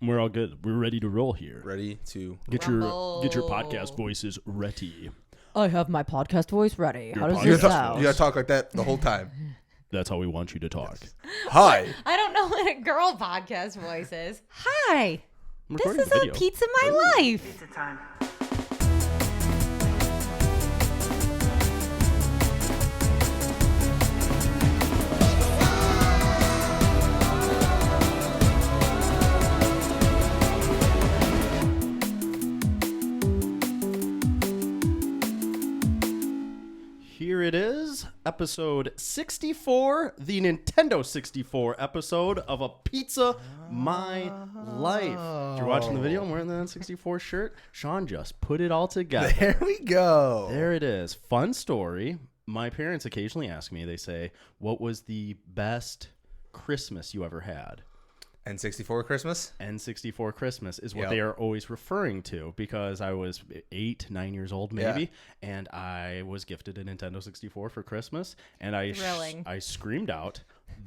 We're all good. We're ready to roll here. Ready to get your podcast voices ready. I have my podcast voice ready. Your How does podcast this sound? You gotta talk like that the whole time. That's how we want you to talk. Yes. Hi. I don't know what a girl podcast voice is. Hi. I'm This recording is the a video. Pizza My Life. Pizza time. Here it is, episode 64, the Nintendo 64 episode of A Pizza My Life. If you're watching the video, I'm wearing the N64 shirt. Sean just put it all together. There we go. There it is. Fun story. My parents occasionally ask me, they say, what was the best Christmas you ever had? N64 Christmas? N64 Christmas is what Yep. they are always referring to, because I was 8, 9 years old maybe, and I was gifted a Nintendo 64 for Christmas, and I screamed out,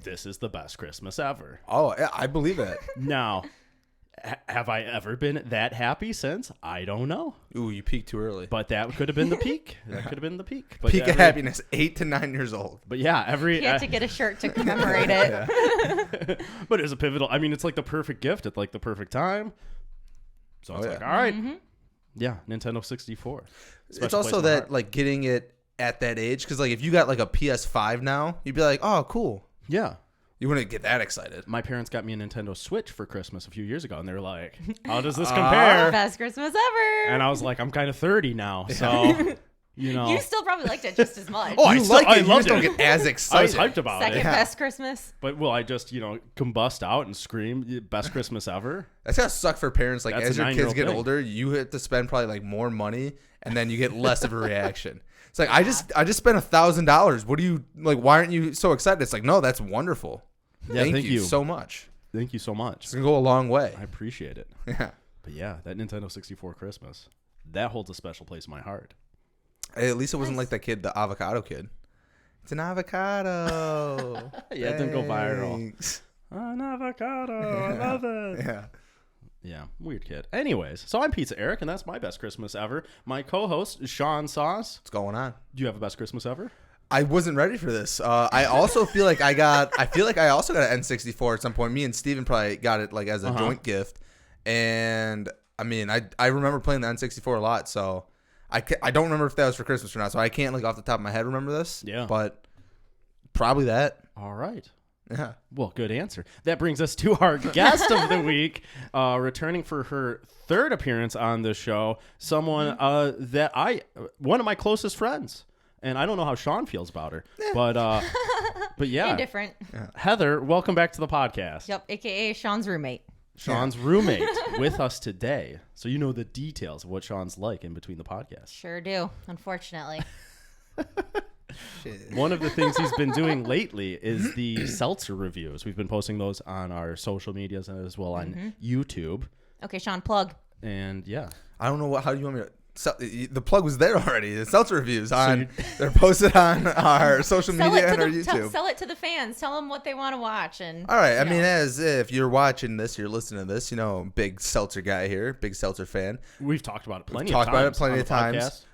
"This is the best Christmas ever." Oh, yeah, I believe it. Now, have I ever been that happy since? I don't know. Ooh, you peaked too early. But that could have been the peak. That could have been the peak. But Peak of happiness, 8 to 9 years old. But yeah, You had to get a shirt to commemorate it. but it was a pivotal. I mean, it's like the perfect gift at like the perfect time. So it's like, all right. Mm-hmm. Yeah, Nintendo 64. It's Special also place in my that, heart. like, getting it at that age, because, like, if you got, like, a PS5 now, you'd be like, oh, cool. Yeah. You wouldn't get that excited. My parents got me a Nintendo Switch for Christmas a few years ago, and they were like, how does this compare? Best Christmas ever. And I was like, I'm kind of 30 now, so, you know. You still probably liked it just as much. Oh, You I still- like I it. You loved just don't it. get as I was excited. hyped about Second it. best Christmas. But will I just, combust out and scream, best Christmas ever? That's gotta suck for parents. Like, That's as a your kids 9-year-old get thing. older, you have to spend probably like more money, and then you get less of a reaction. It's like, I just spent $1,000. What do you like? Why aren't you so excited? It's like, no, that's wonderful. Yeah, thank you so much. Thank you so much. It's gonna go a long way. I appreciate it. Yeah. But yeah, that Nintendo 64 Christmas, that holds a special place in my heart. Hey, at least it wasn't like that kid, the avocado kid. It's an avocado. Yeah, it didn't go viral. Thanks. An avocado, I love it. Yeah. Yeah, weird kid. Anyways, so I'm Pizza Eric, and that's my best Christmas ever. My co-host is Sean Sauce. What's going on? Do you have a best Christmas ever? I wasn't ready for this. I also feel like I also got an N64 at some point. Me and Steven probably got it like as a joint gift. And I mean, I remember playing the N64 a lot, so I don't remember if that was for Christmas or not. So I can't like off the top of my head remember this. Yeah. But probably that. All right. Yeah. Well, good answer. That brings us to our guest of the week, returning for her third appearance on the show, someone one of my closest friends. And I don't know how Sean feels about her, but yeah. Indifferent. Heather, welcome back to the podcast. Yep, a.k.a. Sean's roommate. Sean's roommate with us today. So you know the details of what Sean's like in between the podcasts. Sure do, unfortunately. Shit. One of the things he's been doing lately is the seltzer reviews. We've been posting those on our social medias and as well on YouTube. Okay, Sean, plug. And yeah. I don't know how do you want me to. The plug was there already. The seltzer reviews they're posted on our social media and our YouTube. Sell it to the fans. Tell them what they want to watch. And All right. I mean, as if you're watching this, you're listening to this, big seltzer guy here, big seltzer fan. We've talked about it plenty Talked of times. about it plenty on of the times. podcast.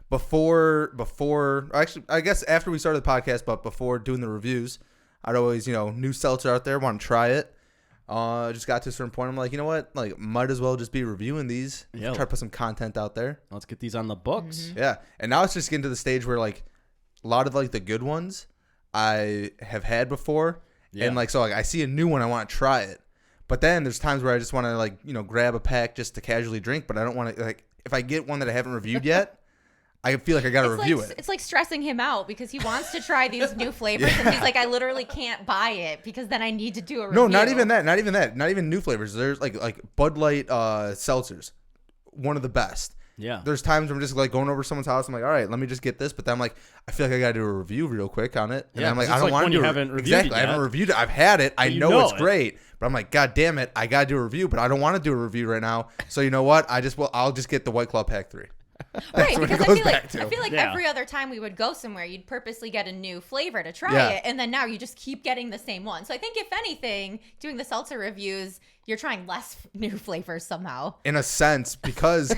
Before, actually, I guess after we started the podcast, but before doing the reviews, I'd always, new seltzer out there, want to try it. Just got to a certain point. I'm like, you know what? Like, might as well just be reviewing these. Yeah. Try to put some content out there. Let's get these on the books. Yeah. And now it's just getting to the stage where, like, a lot of, like, the good ones I have had before. Yeah. And, like, so, like, I see a new one, I want to try it. But then there's times where I just want to, like, grab a pack just to casually drink. But I don't want to, like, if I get one that I haven't reviewed yet, I feel like I got to review it. It's like stressing him out because he wants to try these new flavors. And he's like, I literally can't buy it because then I need to do a review. No, not even that. Not even new flavors. There's like Bud Light seltzers. One of the best. Yeah. There's times where I'm just like going over to someone's house. I'm like, all right, let me just get this. But then I'm like, I feel like I got to do a review real quick on it. And Yeah, I'm like, 'cause I it's don't like want when to you do haven't reviewed exactly. it I haven't yet. reviewed it. I've had it. I you know know it's it. great. But I'm like, God damn it, I got to do a review. But I don't want to do a review right now. So you know what? I'll just get the White Claw Pack 3. Right, what because it I goes feel back like to. I feel like Yeah. every other time we would go somewhere, you'd purposely get a new flavor to try Yeah. it, and then now you just keep getting the same one. So I think if anything, doing the seltzer reviews, you're trying less new flavors somehow. In a sense, because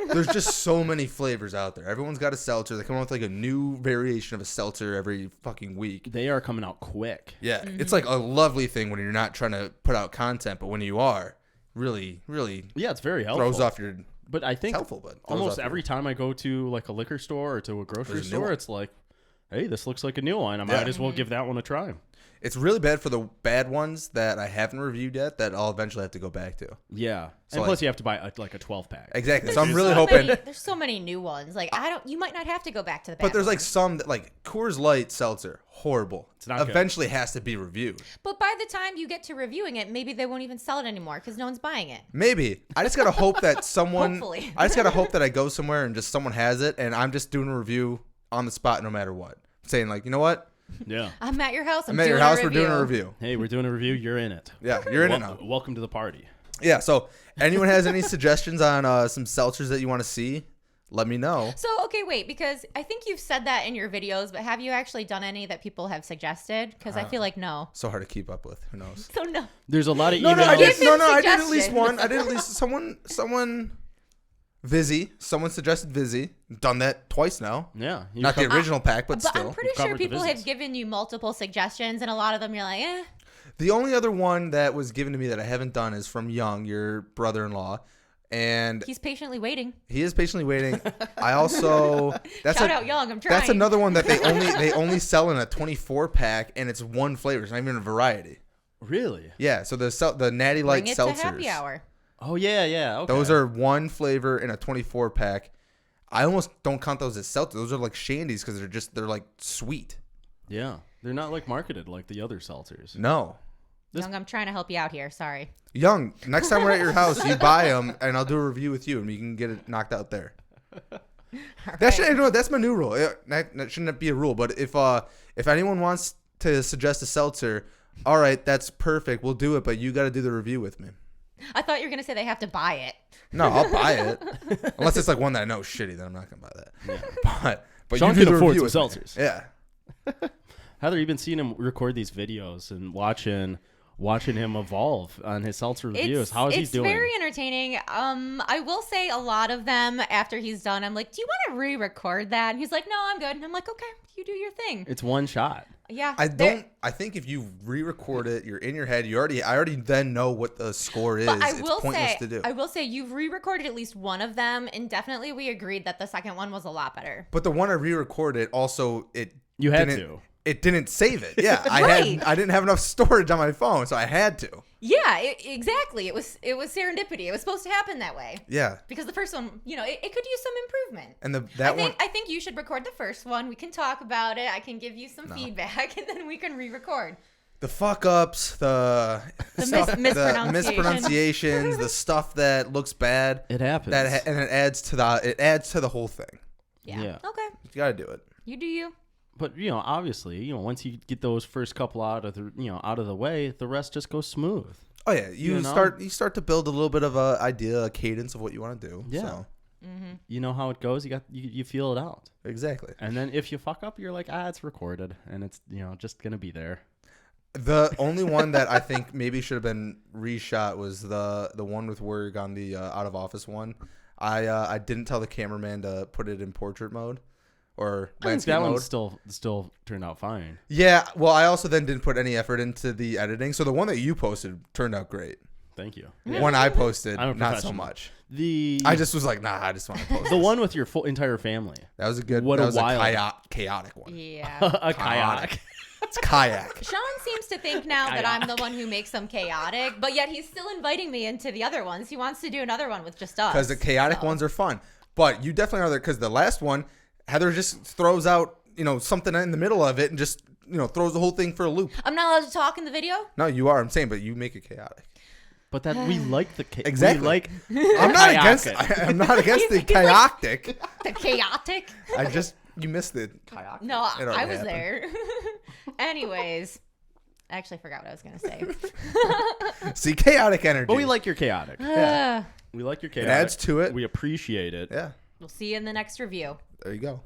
there's just so many flavors out there. Everyone's got a seltzer. They come out with like a new variation of a seltzer every fucking week. They are coming out quick. Yeah, it's like a lovely thing when you're not trying to put out content, but when you are, really, really Yeah, it's very helpful. throws off your. But I think It's helpful, but throws almost off every time I go to like a liquor store or to a grocery There's a new store, one. it's like, hey, this looks like a new one. I might Yeah. as well give that one a try. It's really bad for the bad ones that I haven't reviewed yet that I'll eventually have to go back to. Yeah. So, And like- plus you have to buy a 12 pack. Exactly. So I'm There's really so hoping. many- there's so many new ones. Like you might not have to go back to the. But bad there's like ones. some that like Coors Light seltzer, horrible. It's not good. Eventually has to be reviewed. But by the time you get to reviewing it, maybe they won't even sell it anymore because no one's buying it. Maybe. I just gotta hope that someone. Hopefully. I just gotta hope that I go somewhere and just someone has it, and I'm just doing a review on the spot, no matter what. Saying like, you know what? Yeah. I'm at your house. I'm at your doing a house. We're review. doing a review. Hey, we're doing a review. You're in it. Yeah, you're in it now. Welcome to the party. Yeah. So, anyone has any suggestions on some seltzers that you want to see? Let me know. So, okay, wait, because I think you've said that in your videos, but have you actually done any that people have suggested? Because I feel like no. So hard to keep up with. Who knows? So, no. There's a lot of No, emails. no, I did. Give No, him no, I did at least suggestions. one. I did at least someone. Vizzy. Someone suggested Vizzy. Done that twice now. Yeah. You Not the cover- original pack, but But still. I'm pretty You've sure covered the people have business. given you multiple suggestions, and a lot of them you're like, eh. The only other one that was given to me that I haven't done is from Young, your brother-in-law, and He's patiently waiting. he is patiently waiting. I also Shout out Young, I'm trying. that's another one that they only sell in a 24 pack, and it's one flavor. It's not even a variety. Really? Yeah, so the Natty Light Bring it to seltzers. happy hour. Oh, yeah, yeah. Okay. Those are one flavor in a 24 pack. I almost don't count those as seltzers. Those are like shandies because they're like sweet. Yeah. They're not like marketed like the other seltzers. No. Young, I'm trying to help you out here. Sorry. Young, next time we're at your house, you buy them, and I'll do a review with you, and we can get it knocked out there. That should, you know, that's my new rule. That shouldn't be a rule, but if anyone wants to suggest a seltzer, all right, that's perfect. We'll do it, but you got to do the review with me. I thought you were going to say they have to buy it. No, I'll buy it, unless it's like one that I know is shitty. Then I'm not gonna buy that. Yeah. But Sean you do can the afford review some with me. seltzers. Yeah. Heather, you've been seeing him record these videos and watching him evolve on his seltzer reviews. How is he doing? It's very entertaining. I will say a lot of them after he's done, I'm like, do you want to re-record that? And he's like, no, I'm good. And I'm like, okay, you do your thing. It's one shot. Yeah. I think if you re-record it, you're in your head. I already then know what the score is. But It's pointless to do. I will say you've re-recorded at least one of them, and definitely we agreed that the second one was a lot better. But the one I re-recorded, also You had didn't, to. It didn't save it. Yeah, Right. I didn't have enough storage on my phone, so I had to. Yeah, exactly. It was serendipity. It was supposed to happen that way. Yeah, Because the first one, it could use some improvement. and I think you should record the first one. We can talk about it. I can give you some feedback, and then we can re-record. the fuck ups, the mispronunciation. mispronunciations, the stuff that looks bad. It happens. And it adds to the whole thing. Yeah. Yeah. Okay. You gotta do it. You do you. But obviously, once you get those first couple out of the way, the rest just goes smooth. Oh yeah, you start to build a little bit of a idea, a cadence of what you want to do. Yeah. So. You know how it goes. You feel it out, Exactly. and then if you fuck up, you're like, it's recorded, and it's just gonna be there. The only one that I think maybe should have been reshot was the one with Werg on the out of office one. I didn't tell the cameraman to put it in portrait mode or I think landscape that mode. one still turned out fine. Yeah, well, I also then didn't put any effort into the editing, so the one that you posted turned out great. Thank you. One I posted, I'm a not so professional. much. I just was like, I just want to post the this. one with your entire family. That was a good. What that a was wild- chaotic one. Yeah. A kayak. It's kayak. Sean seems to think now that I'm the one who makes them chaotic, but yet he's still inviting me into the other ones. He wants to do another one with just us. Because the chaotic ones are fun. But you definitely are there because the last one, Heather just throws out, something in the middle of it and just, throws the whole thing for a loop. I'm not allowed to talk in the video? No, you are. I'm saying, but you make it chaotic. But that we like the Exactly. We like I'm not against. I'm not against the chaotic. The chaotic? You missed the chaotic. No, It already I was happened. there. Anyways, I actually forgot what I was going to say. See, chaotic energy. But we like your chaotic. Yeah. We like your It chaotic. adds to it. We appreciate it. Yeah. We'll see you in the next review. There you go.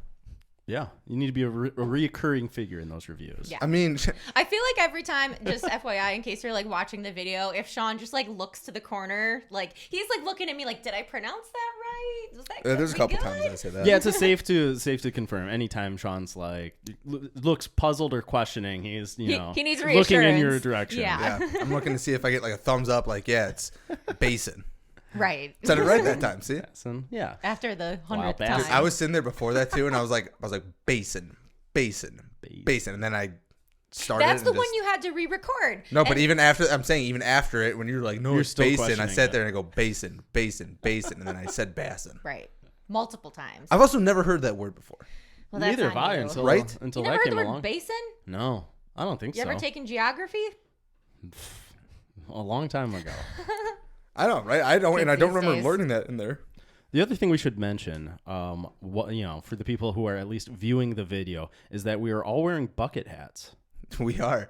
Yeah, you need to be a reoccurring figure in those reviews. Yeah. I mean, I feel like every time, just FYI, in case you're like watching the video, if Sean just like looks to the corner, like he's like looking at me like, did I pronounce that right? Was that there's a couple good? times I say that. Yeah, it's safe to confirm. Anytime Sean's like looks puzzled or questioning, he's He needs looking in reassurance. your direction. Yeah. Yeah, I'm looking to see if I get like a thumbs up. Like, yeah, it's basin. Right. Said it right that time. See, Yeah. After the Wow, 100th bastard. time. I was sitting there before that too, and I was like basin, and then I started. That's the and one just- you had to re-record. No, but And- even after, I'm saying even after it, when you're like, no, You're it's still basin. I questioning sat it. there and I go basin, and then I said basin. Right. Multiple times. I've also never heard that word before. Well, that's Neither have on I you. until Right? until You never that heard came the word along. basin? No, I don't think You so. ever taken geography? A long time ago. I don't, right? I don't, and I Kids don't these remember days. learning that in there. The other thing we should mention, for the people who are at least viewing the video, is that we are all wearing bucket hats. We are.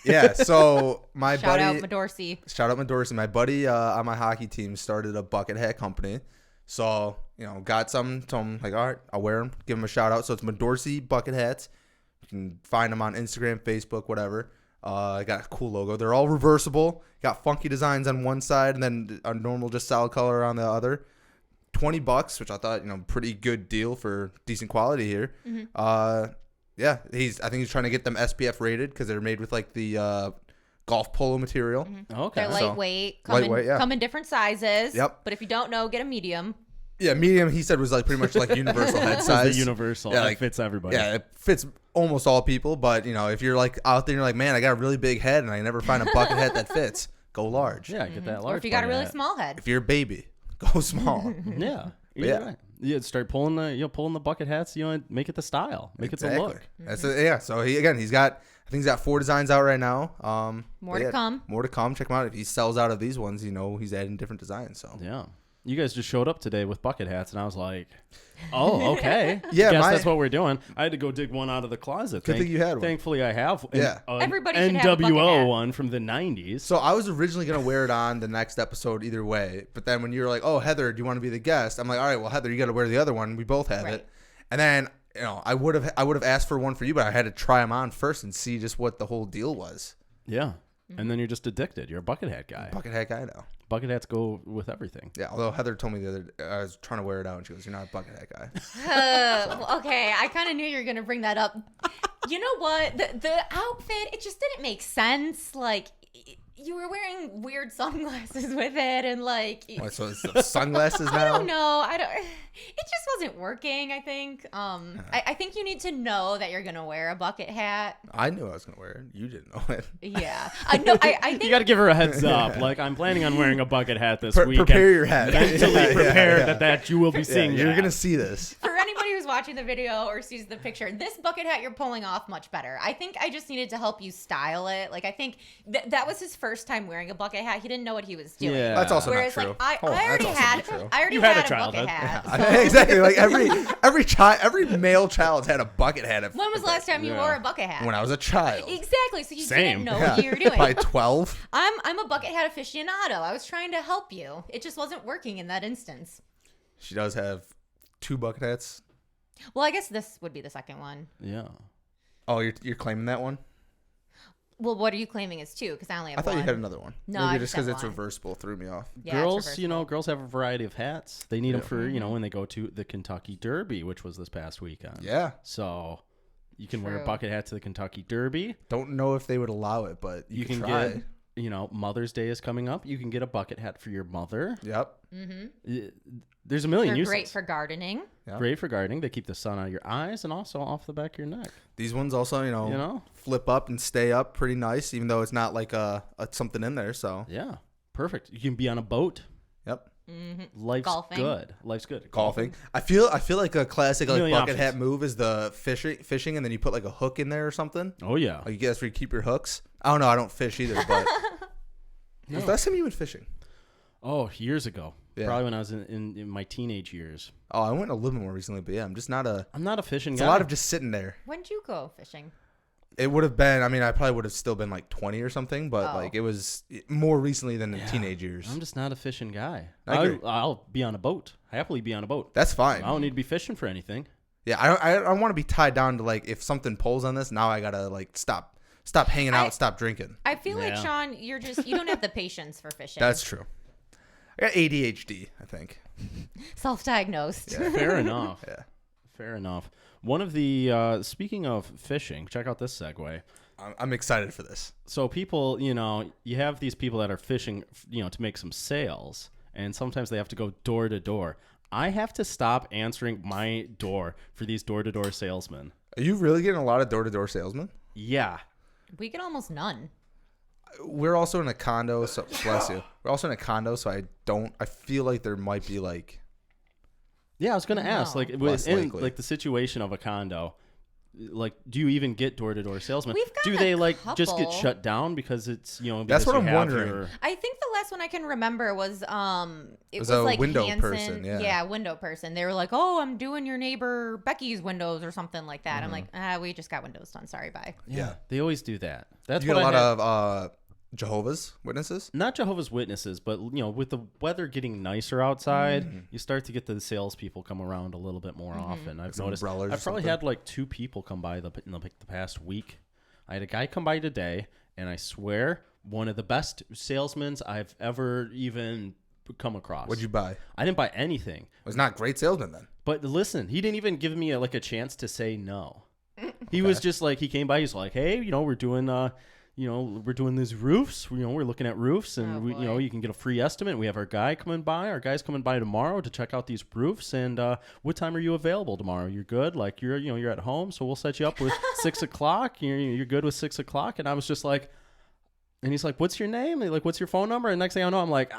Yeah. So my Shout buddy, out Medorsey. shout out Medorsey. My buddy on my hockey team started a bucket hat company. So, got some, told him, like, all right, I'll wear them, give him a shout out. So it's Medorsey bucket hats. You can find them on Instagram, Facebook, whatever. Got a cool logo. They're all reversible. Got funky designs on one side and then a normal, just solid color on the other. $20, which I thought, pretty good deal for decent quality here. Yeah, I think he's trying to get them SPF rated because they're made with like the golf polo material. Okay. They're So- lightweight. Lightweight, yeah. Come in different sizes. Yep. But if you don't know, get a medium. Yeah, medium. He said was like pretty much like universal head The size. universal. Yeah, It like- fits everybody. Yeah, it fits almost all people. But if you're like out there, and you're like, man, I got a really big head and I never find a bucket hat that fits. Go large. Yeah, get that large. Or if you got a bucket really hat. small head. If you're a baby, go small. Yeah. Yeah. Either way. Yeah, start pulling the bucket hats. Make it the style. Make it the look. That's it. Yeah. So he's got 4 designs out right now. More to come. More to come. Check him out. If he sells out of these ones, he's adding different designs. So Yeah. You guys just showed up today with bucket hats, and I was like, "Oh, okay. Yeah, guess that's what we're doing." I had to go dig one out of the closet. Good thing you had one. Thankfully, I have. Yeah. Everybody should have a bucket NWO hat. one from the '90s. So I was originally gonna wear it on the next episode either way, but then when you were like, "Oh, Heather, do you want to be the guest?" I'm like, "All right, well, Heather, you got to wear the other one. We both have Right. it." And then I would have asked for one for you, but I had to try them on first and see just what the whole deal was. Yeah. And then you're just addicted. You're a bucket hat guy. Bucket hat guy now. Bucket hats go with everything. Yeah. Although Heather told me the other day, I was trying to wear it out, and she goes, "You're not a bucket hat guy." Well, okay, I kind of knew you were gonna bring that up. You know what? The outfit, it just didn't make sense. Like you were wearing weird sunglasses with it, and like What, so it's the sunglasses now. I don't know. It just wasn't working. I think. I think you need to know that you're gonna wear a bucket hat. I knew I was gonna wear it. You didn't know it. Yeah. I know. I think. You got to give her a heads up. Like, I'm planning on wearing a bucket hat this weekend. Prepare your hat. Mentally Yeah, prepared yeah. that you will be seeing You're that. gonna see this. For anybody who's watching the video or sees the picture, this bucket hat you're pulling off much better. I think I just needed to help you style it. Like I think that was his first time wearing a bucket hat. He didn't know what he was doing. Yeah. That's also Whereas not true. like I Hold on, already that's also had not true. I already You had a a childhood. bucket hat. Exactly. Like every male child's had a bucket hat. When was the last time you Yeah. wore a bucket hat? When I was a child. Exactly. So you Same. didn't know Yeah. what you were doing. By 12. I'm a bucket hat aficionado. I was trying to help you. It just wasn't working in that instance. She does have 2 bucket hats. Well, I guess this would be the second one. Yeah. Oh, you're claiming that one? Well, what are you claiming is 2? Because I only have I thought one. you had another one. No, Maybe I just just because have it's one. reversible threw me off. Yeah, it's girls, reversible. girls have a variety of hats. They need them for, Mm-hmm. when they go to the Kentucky Derby, which was this past weekend. Yeah. So you can wear a True. bucket hat to the Kentucky Derby. Don't know if they would allow it, but you You can try. get, Mother's Day is coming up. You can get a bucket hat for your mother. Yep. There's a million They're uses. great for gardening. Yeah. Great for gardening. They keep the sun out of your eyes and also off the back of your neck. These ones also, flip up and stay up pretty nice, even though it's not like a something in there. So, Yeah. Perfect. You can be on a boat. yep. Life's Golfing. good. Life's good. Golfing. I feel like a classic like Million bucket hat options. move is the fishing, and then you put like a hook in there or something. Oh, yeah. Like, that's where you keep your hooks. I don't know. I don't fish either, but when's the last time you went fishing? Oh, years ago. Yeah. Probably when I was in my teenage years. Oh, I went a little bit more recently, but yeah, I'm just not a. I'm not a fishing It's guy. a lot of just sitting there. When'd you go fishing? It would have been. I mean, I probably would have still been like 20 or something, but like it was more recently than in teenage years. I'm just not a fishing guy. I agree. I'll be on a boat. Happily be on a boat. That's fine. I don't need to be fishing for anything. Yeah, I don't want to be tied down to like if something pulls on this, now I gotta like stop hanging out, stop drinking. I feel like, Sean, you don't have the patience for fishing. That's true. I got ADHD, I think. Self-diagnosed. Yeah. Fair enough. Yeah. Fair enough. One of the speaking of fishing, check out this segue. I'm excited for this. So people, you have these people that are fishing, to make some sales, and sometimes they have to go door to door. I have to stop answering my door for these door-to-door salesmen. Are you really getting a lot of door-to-door salesmen? Yeah. We get almost none. We're also in a condo, so bless you. We're also in a condo, so I feel like there might be like. Yeah, I was gonna ask, like, within likely. like the situation of a condo, like, do you even get door-to-door salesmen? We've got do they like just get couple. shut down because it's because That's what you I'm have wondering. your- I think the last one I can remember was it was a like window Hanson. person, yeah. Window person. They were like, "Oh, I'm doing your neighbor Becky's windows or something like that." I'm like, "We just got windows done. Sorry, bye." Yeah. They always do that. That's You what get a I lot had. of Jehovah's Witnesses. Not Jehovah's Witnesses, but with the weather getting nicer outside, you start to get the salespeople come around a little bit more often. I've Some noticed. umbrellas or I've probably something. had like 2 people come by in the past week. I had a guy come by today, and I swear, one of the best salesmen I've ever even come across. What'd you buy? I didn't buy anything. Was not great salesman then. But listen, he didn't even give me a chance to say no. He was just like, he came by, he's like, "Hey, we're doing we're doing these roofs. We're looking at roofs, and boy. you can get a free estimate. We have our guy coming by. Our guy's coming by tomorrow to check out these roofs. And what time are you available tomorrow? You're good. Like you're at home, so we'll set you up with 6 o'clock. You're good with 6 o'clock." And I was just like, and he's like, "What's your name? Like, what's your phone number?" And next thing I know, I'm like,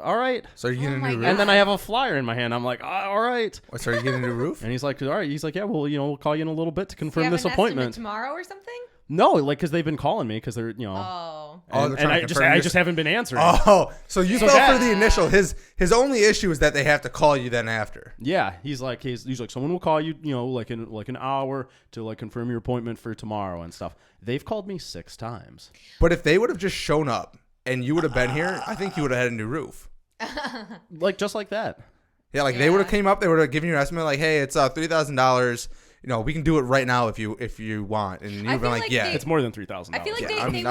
"All right." So are you getting a my new God. roof? And then I have a flyer in my hand. I'm like, "All right." So are you getting a new roof? And he's like, "All right." He's like, "Yeah, well, we'll call you in a little bit to Do you confirm have this an estimate appointment." tomorrow or something? No, like, because they've been calling me because they're, Oh. Oh, and, they're trying to and confirm I your- just haven't been answering. Oh, so you fell that- for the initial. His only issue is that they have to call you then after. Yeah, he's like, someone will call you, like in an hour to like confirm your appointment for tomorrow and stuff. They've called me 6 times. But if they would have just shown up and you would have been here, I think you would have had a new roof. Like, just like that. Yeah, like they would have came up, they would have given you an estimate like, "Hey, it's $3,000. We can do it right now if you want." And you would I have been feel like, like "Yeah." they- It's more than $3,000. I feel like Yeah, I mean,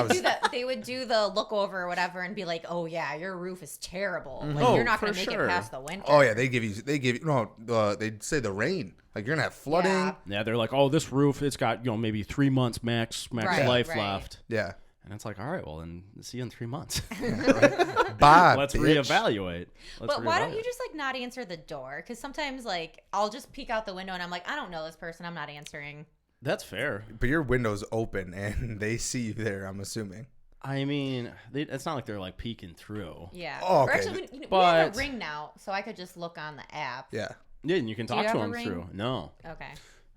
they would do the look over or whatever and be like, "Oh yeah, your roof is terrible. Like Oh, you're not for going to make sure. it past the winter." Oh yeah, they give you they'd say the rain. Like you're gonna have flooding. Yeah. Yeah, they're like, "Oh, this roof, it's got maybe 3 months max Right, life right. left." Yeah. And it's like, all right, well, then see you in 3 months. Bye. Let's bitch. reevaluate. But why don't you just like not answer the door? Because sometimes like I'll just peek out the window and I'm like, I don't know this person. I'm not answering. That's fair. But your window's open and they see you there, I'm assuming. I mean, it's not like they're like peeking through. Yeah. Oh, Or okay. actually, we have But- a ring now, so I could just look on the app. Yeah. Yeah, and you can Do talk you to have a them ring? through. No. Okay.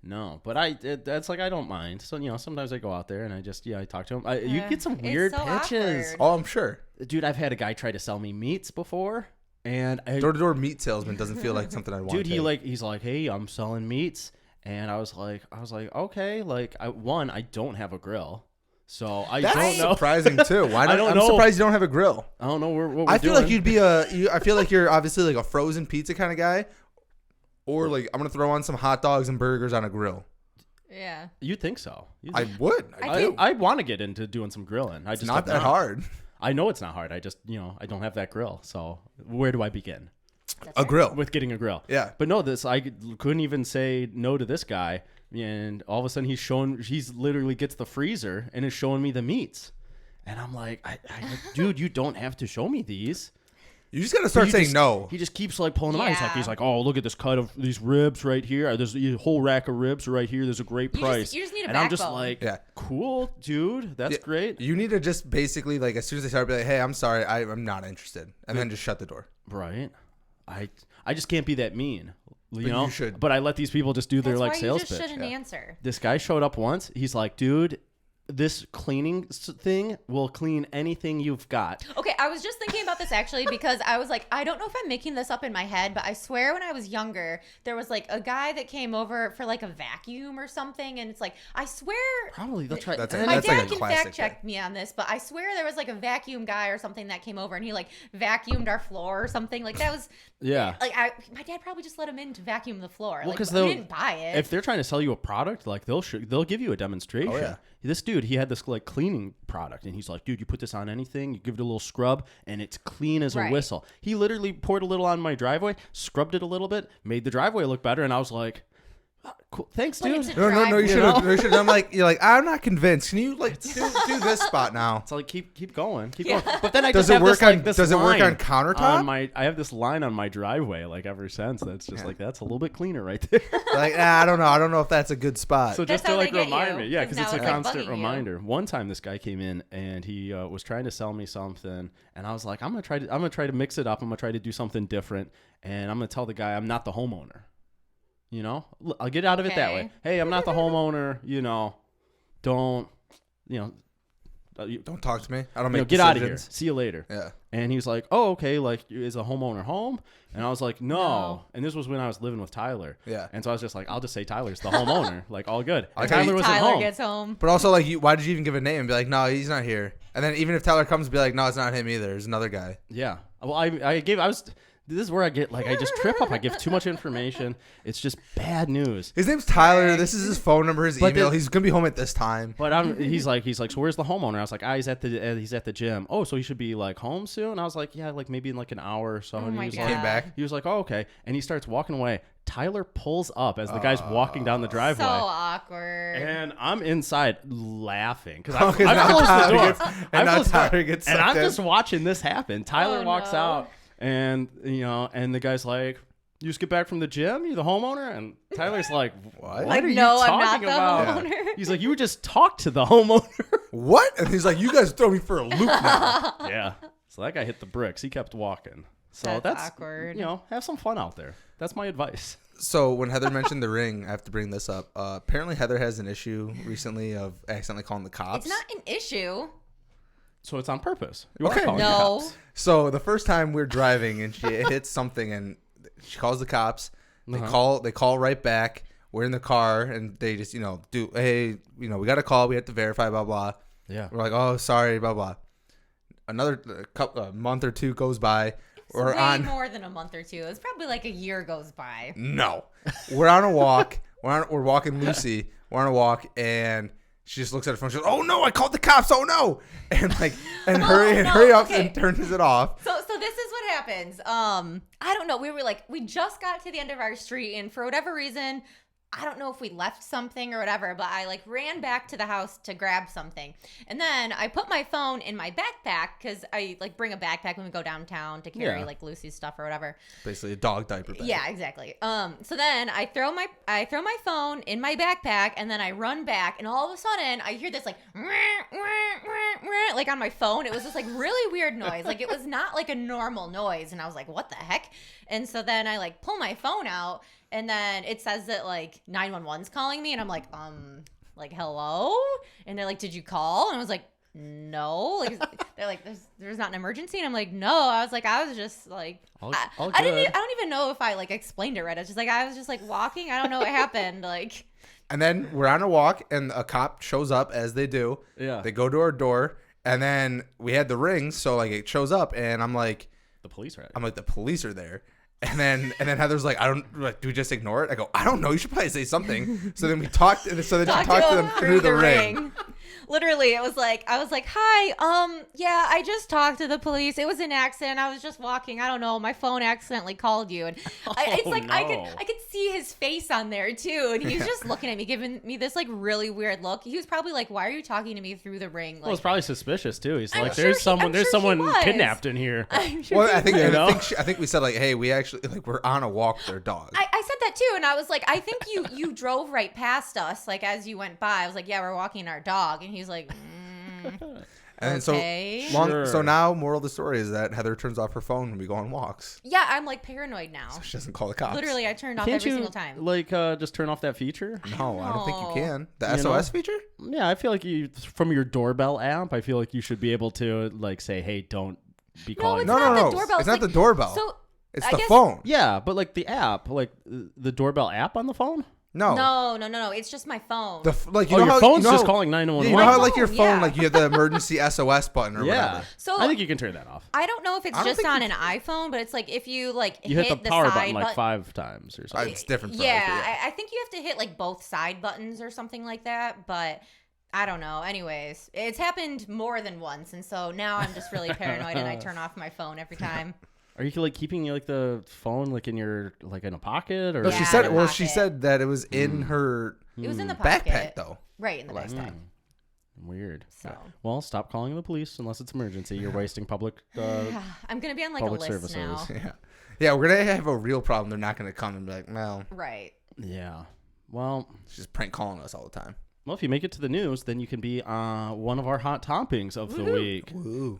No, but that's like I don't mind. So sometimes I go out there and I just I talk to them. You get some It's weird so pitches, awkward. Oh, I'm sure. dude. I've had a guy try to sell me meats before, and Door-to-door meat salesman doesn't feel like something I'd want dude, to. he's like, "Hey, I'm selling meats," and I was like, okay, like I don't have a grill, so I That's don't know. surprising too. Why I don't I'm know. surprised you don't have a grill. I don't know what we're I feel doing. like you'd be I feel like you're obviously like a frozen pizza kind of guy. Or like I'm gonna throw on some hot dogs and burgers on a grill. Yeah. You'd think so. I would. I do. I want to get into doing some grilling. It's not that hard. I know it's not hard. I just I don't have that grill. So where do I begin? A grill. With getting a grill. Yeah. But no, I couldn't even say no to this guy. And all of a sudden he's literally gets the freezer and is showing me the meats. And I'm like, dude, you don't have to show me these. You just gotta start saying no. He just keeps like pulling them out. Yeah. He's like, oh, look at this cut of these ribs right here. There's a whole rack of ribs right here. There's a great price. You just need a and I'm just backbone. like, Yeah. cool, dude. That's great. You need to just basically like as soon as they start, be like, "Hey, I'm sorry, I'm not interested," and then just shut the door. Right. I just can't be that mean. You know? you should. But I let these people just do their That's like why sales you just pitch. shouldn't answer. This guy showed up once. He's like, dude, this cleaning thing will clean anything you've got. Okay, I was just thinking about this actually because I was like, I don't know if I'm making this up in my head, but I swear when I was younger, there was like a guy that came over for like a vacuum or something, and it's like, I swear. Probably they'll try. My dad like a can classic fact check me on this, but I swear there was like a vacuum guy or something that came over and he like vacuumed our floor or something. Like that was like my dad probably just let him in to vacuum the floor. Well, like because he didn't buy it. If they're trying to sell you a product, like they'll give you a demonstration. Oh, yeah. This dude, he had this like cleaning product, and he's like, dude, you put this on anything, you give it a little scrub, and it's clean as a whistle. He literally poured a little on my driveway, scrubbed it a little bit, made the driveway look better, and I was like, cool. Thanks, dude. No, you should have. I'm like, you're like, I'm not convinced. Can you like do this spot now? It's like keep going. But then I does just it have work this, on like, this does it work line on countertop? I have this line on my driveway like ever since. That's just like that's a little bit cleaner right there. Like, I don't know if that's a good spot. So That's just to how like they get remind you, me, yeah, 'cause because it's now a it's, like, constant bugging you. reminder. One time this guy came in and he was trying to sell me something, and I was like, I'm gonna try to mix it up. I'm gonna try to do something different, and I'm gonna tell the guy I'm not the homeowner. You know, I'll get out of it that way. Hey, I'm not the homeowner. You know, don't talk to me. I don't make get out of here. decisions. See you later. Yeah. And he was like, oh, okay, like, is a homeowner home? And I was like, no. No. And this was when I was living with Tyler. Yeah. And so I was just like, I'll just say Tyler's the homeowner. Like, all good. And Okay. Tyler wasn't Tyler home. gets home. But also, like, why did you even give a name and be like, no, he's not here? And then even if Tyler comes, be like, no, it's not him either. There's another guy. Yeah. Well, this is where I get, like, I just trip up. I give too much information. It's just bad news. His name's Tyler. This is his phone number, his But email. He's gonna be home at this time. But he's like, so where's the homeowner? I was like, he's at the gym. Oh, so he should be like home soon? I was like, yeah, like maybe in like an hour or so. Oh and my he was God. like, Came back. He was like, oh, okay. And he starts walking away. Tyler pulls up as the guy's walking down the driveway. So awkward. And I'm inside laughing because Oh, I've 'cause now closed the Tyler door. gets- and now Tyler gets and I'm sucked in. just watching this happen. Tyler Oh, walks no. out, and and the guy's like, "You just get back from the gym? You the homeowner?" And Tyler's like, What? Like, are you no, I'm not talking the about?" homeowner. He's like, "You would just talk to the homeowner." What? And he's like, you guys throw me for a loop now. Yeah. So that guy hit the bricks. He kept walking. So That's awkward. Have some fun out there. That's my advice. So when Heather mentioned the ring, I have to bring this up. Apparently Heather has an issue recently of accidentally calling the cops. It's not an issue. So it's on purpose. You are Okay. calling the No. cops. So the first time we're driving and she hits something and she calls the cops. They call right back. We're in the car and they just, hey, we got a call. We have to verify, blah, blah. Yeah. We're like, oh, sorry, blah, blah. Another month or two goes by. We're Way on. more than a month or two. It's probably like a year goes by. No. We're on a walk. We're walking Lucy. We're on a walk and she just looks at her phone. She goes, "Oh no! I called the cops! Oh no!" And hurry up okay. and turns it off. So this is what happens. I don't know. We just got to the end of our street, and for whatever reason, I don't know if we left something or whatever, but I like ran back to the house to grab something. And then I put my phone in my backpack because I like bring a backpack when we go downtown to carry like Lucy's stuff or whatever. Basically a dog diaper bag. Yeah, exactly. So then I throw my phone in my backpack and then I run back and all of a sudden I hear this like on my phone. It was this like really weird noise. Like it was not like a normal noise. And I was like, what the heck? And so then I like pull my phone out and then it says that like 911's calling me and I'm like, hello? And they're like, did you call? And I was like, no. Like they're like, there's not an emergency. And I'm like, no. I was just like, All I good. don't even know if I like explained it right. I was just like, I was just like walking. I don't know what happened. Like, And then we're on a walk and a cop shows up as they do. Yeah. They go to our door and then we had the rings. So like it shows up and I'm like, The police are. the police are there. And then Heather's like, do we just ignore it? I go, I don't know. You should probably say something. So then we talked. So then she talked to them through the ring. Literally, it was like, I was like, hi, yeah, I just talked to the police. It was an accident. I was just walking. I don't know. My phone accidentally called you. And it's like, no. I could see his face on there too. And he was just looking at me, giving me this like really weird look. He was probably like, why are you talking to me through the ring? Like, Well, it's probably suspicious too. He's I'm like, sure there's he- someone, I'm there's sure he someone was. kidnapped in here. I'm sure Well, he I think was. I think we said like, hey, we actually like we're on a walk with our dog. I said that too, and I was like, I think you drove right past us, like as you went by. I was like, yeah, we're walking our dog, and he's like, And Okay. so now, moral of the story is that Heather turns off her phone when we go on walks. Yeah, I'm like paranoid now. So she doesn't call the cops. Literally, I turned off Can't every you single time. like just turn off that feature? No, I don't think you know. can. The You SOS know? feature? Yeah, I feel like you from your doorbell app. I feel like you should be able to like say, "Hey, don't be calling." it's No, not no, the no. doorbell. It's not the doorbell. So It's I the guess- phone. Yeah, but like the app, like the doorbell app on the phone. No. No. It's just my phone. Like you Oh, know your how, phone's you know just how, calling 911. You know how My like your phone, phone, yeah. like you have the emergency SOS button or Yeah, whatever. So I think you can turn that off. I don't know if it's I don't just think on you an iPhone, but it's like if you like You hit the power side button like 5 times or something. It's different. For Yeah, like, I think you have to hit like both side buttons or something like that, but I don't know. Anyways, it's happened more than once, and so now I'm just really paranoid and I turn off my phone every time. Are you like keeping like the phone like in your like in a pocket or? No, Yeah, she said. in a Well, she pocket. said that it was in her It was in the pocket. backpack, though. Right, in the Last backpack. time. Weird. So Well, stop calling the police unless it's emergency. You're wasting public. I'm going to be on like Public a list services. now. Yeah, we're gonna have a real problem. They're not gonna come and be like, well, Right. Yeah. Well, she's just prank calling us all the time. if you make it to the news, then you can be one of our hot toppings of the week. Ooh.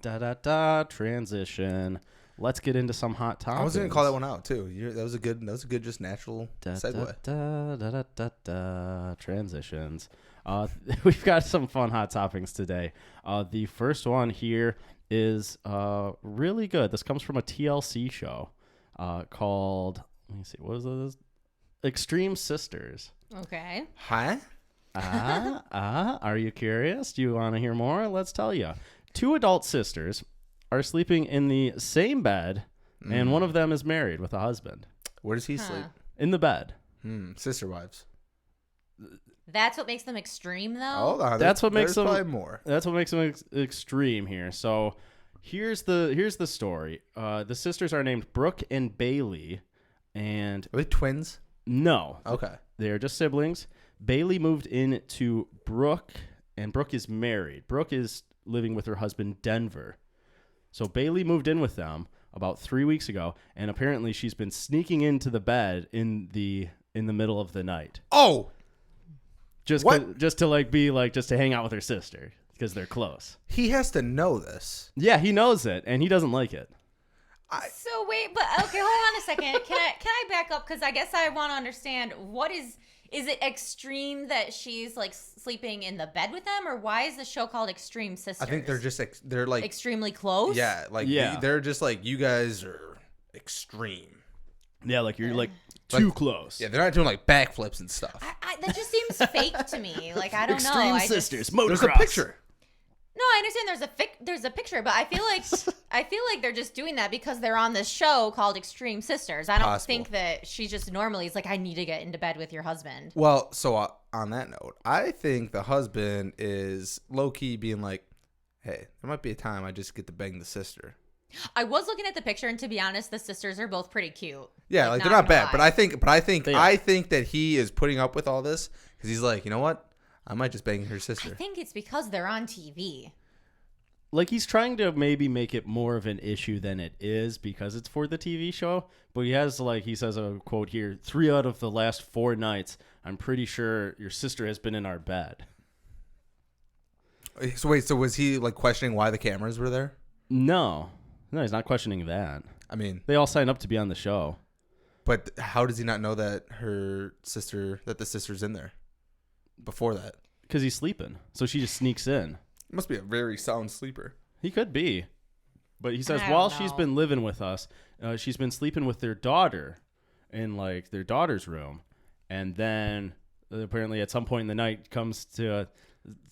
Transition. Let's get into some hot topics. I was gonna call that one out too. That was a good just natural segue. Transitions. We've got some fun hot toppings today. The first one here is really good. This comes from a TLC show called, let me see, what was this? Extreme Sisters. Okay. Huh? Are you curious? Do you want to hear more? Let's tell you. 2 adult sisters are sleeping in the same bed, and one of them is married with a husband. Where does he sleep? In the bed. Sister wives. That's what makes them extreme, though? Hold on. That's what makes there's them probably more. That's what makes them extreme here. So here's the story. The sisters are named Brooke and Bailey, and Are they twins? no, Okay. they are just siblings. Bailey moved in to Brooke, and Brooke is married. Brooke is living with her husband Denver. So Bailey moved in with them about 3 weeks ago, and apparently she's been sneaking into the bed in the middle of the night. Oh, Just What? just to like be like just to hang out with her sister because they're close. he has to know this. Yeah, he knows it and he doesn't like it. So wait, but okay, hold on a second. Can I back up? Because I guess I want to understand what is it extreme that she's like sleeping in the bed with them, or why is the show called Extreme Sisters? I think they're just they're like extremely close. yeah, like Yeah. they're just like you guys are extreme. Yeah, like you're like too close. Yeah, they're not doing like backflips and stuff. That just seems fake to me. Like I don't know. Extreme I just- sisters, There's motocross. a picture. No, I understand there's a picture, but I feel like they're just doing that because they're on this show called Extreme Sisters. I don't Possible. think that she just normally is like, I need to get into bed with your husband. Well, so on that note, I think the husband is low key being like, "Hey, there might be a time I just get to bang the sister." I was looking at the picture, and to be honest, the sisters are both pretty cute. Yeah, like they're not not bad, gonna but lie. I think that he is putting up with all this because he's like, you know what? I might just bang her I sister. think it's because they're on TV. Like he's trying to maybe make it more of an issue than it is because it's for the TV show. But he says a quote here: 3 out of the last 4 nights, I'm pretty sure your sister has been in our bed. So wait, so was he like questioning why the cameras were there? No, he's not questioning that. I mean, They all signed up to be on the show. but how does he not know that the sister's in there before that? Because he's sleeping. So she just sneaks in. Must be a very sound sleeper. He could be. But he says I while don't she's know. been living with us, she's been sleeping with their daughter in like their daughter's room. And then apparently at some point in the night comes to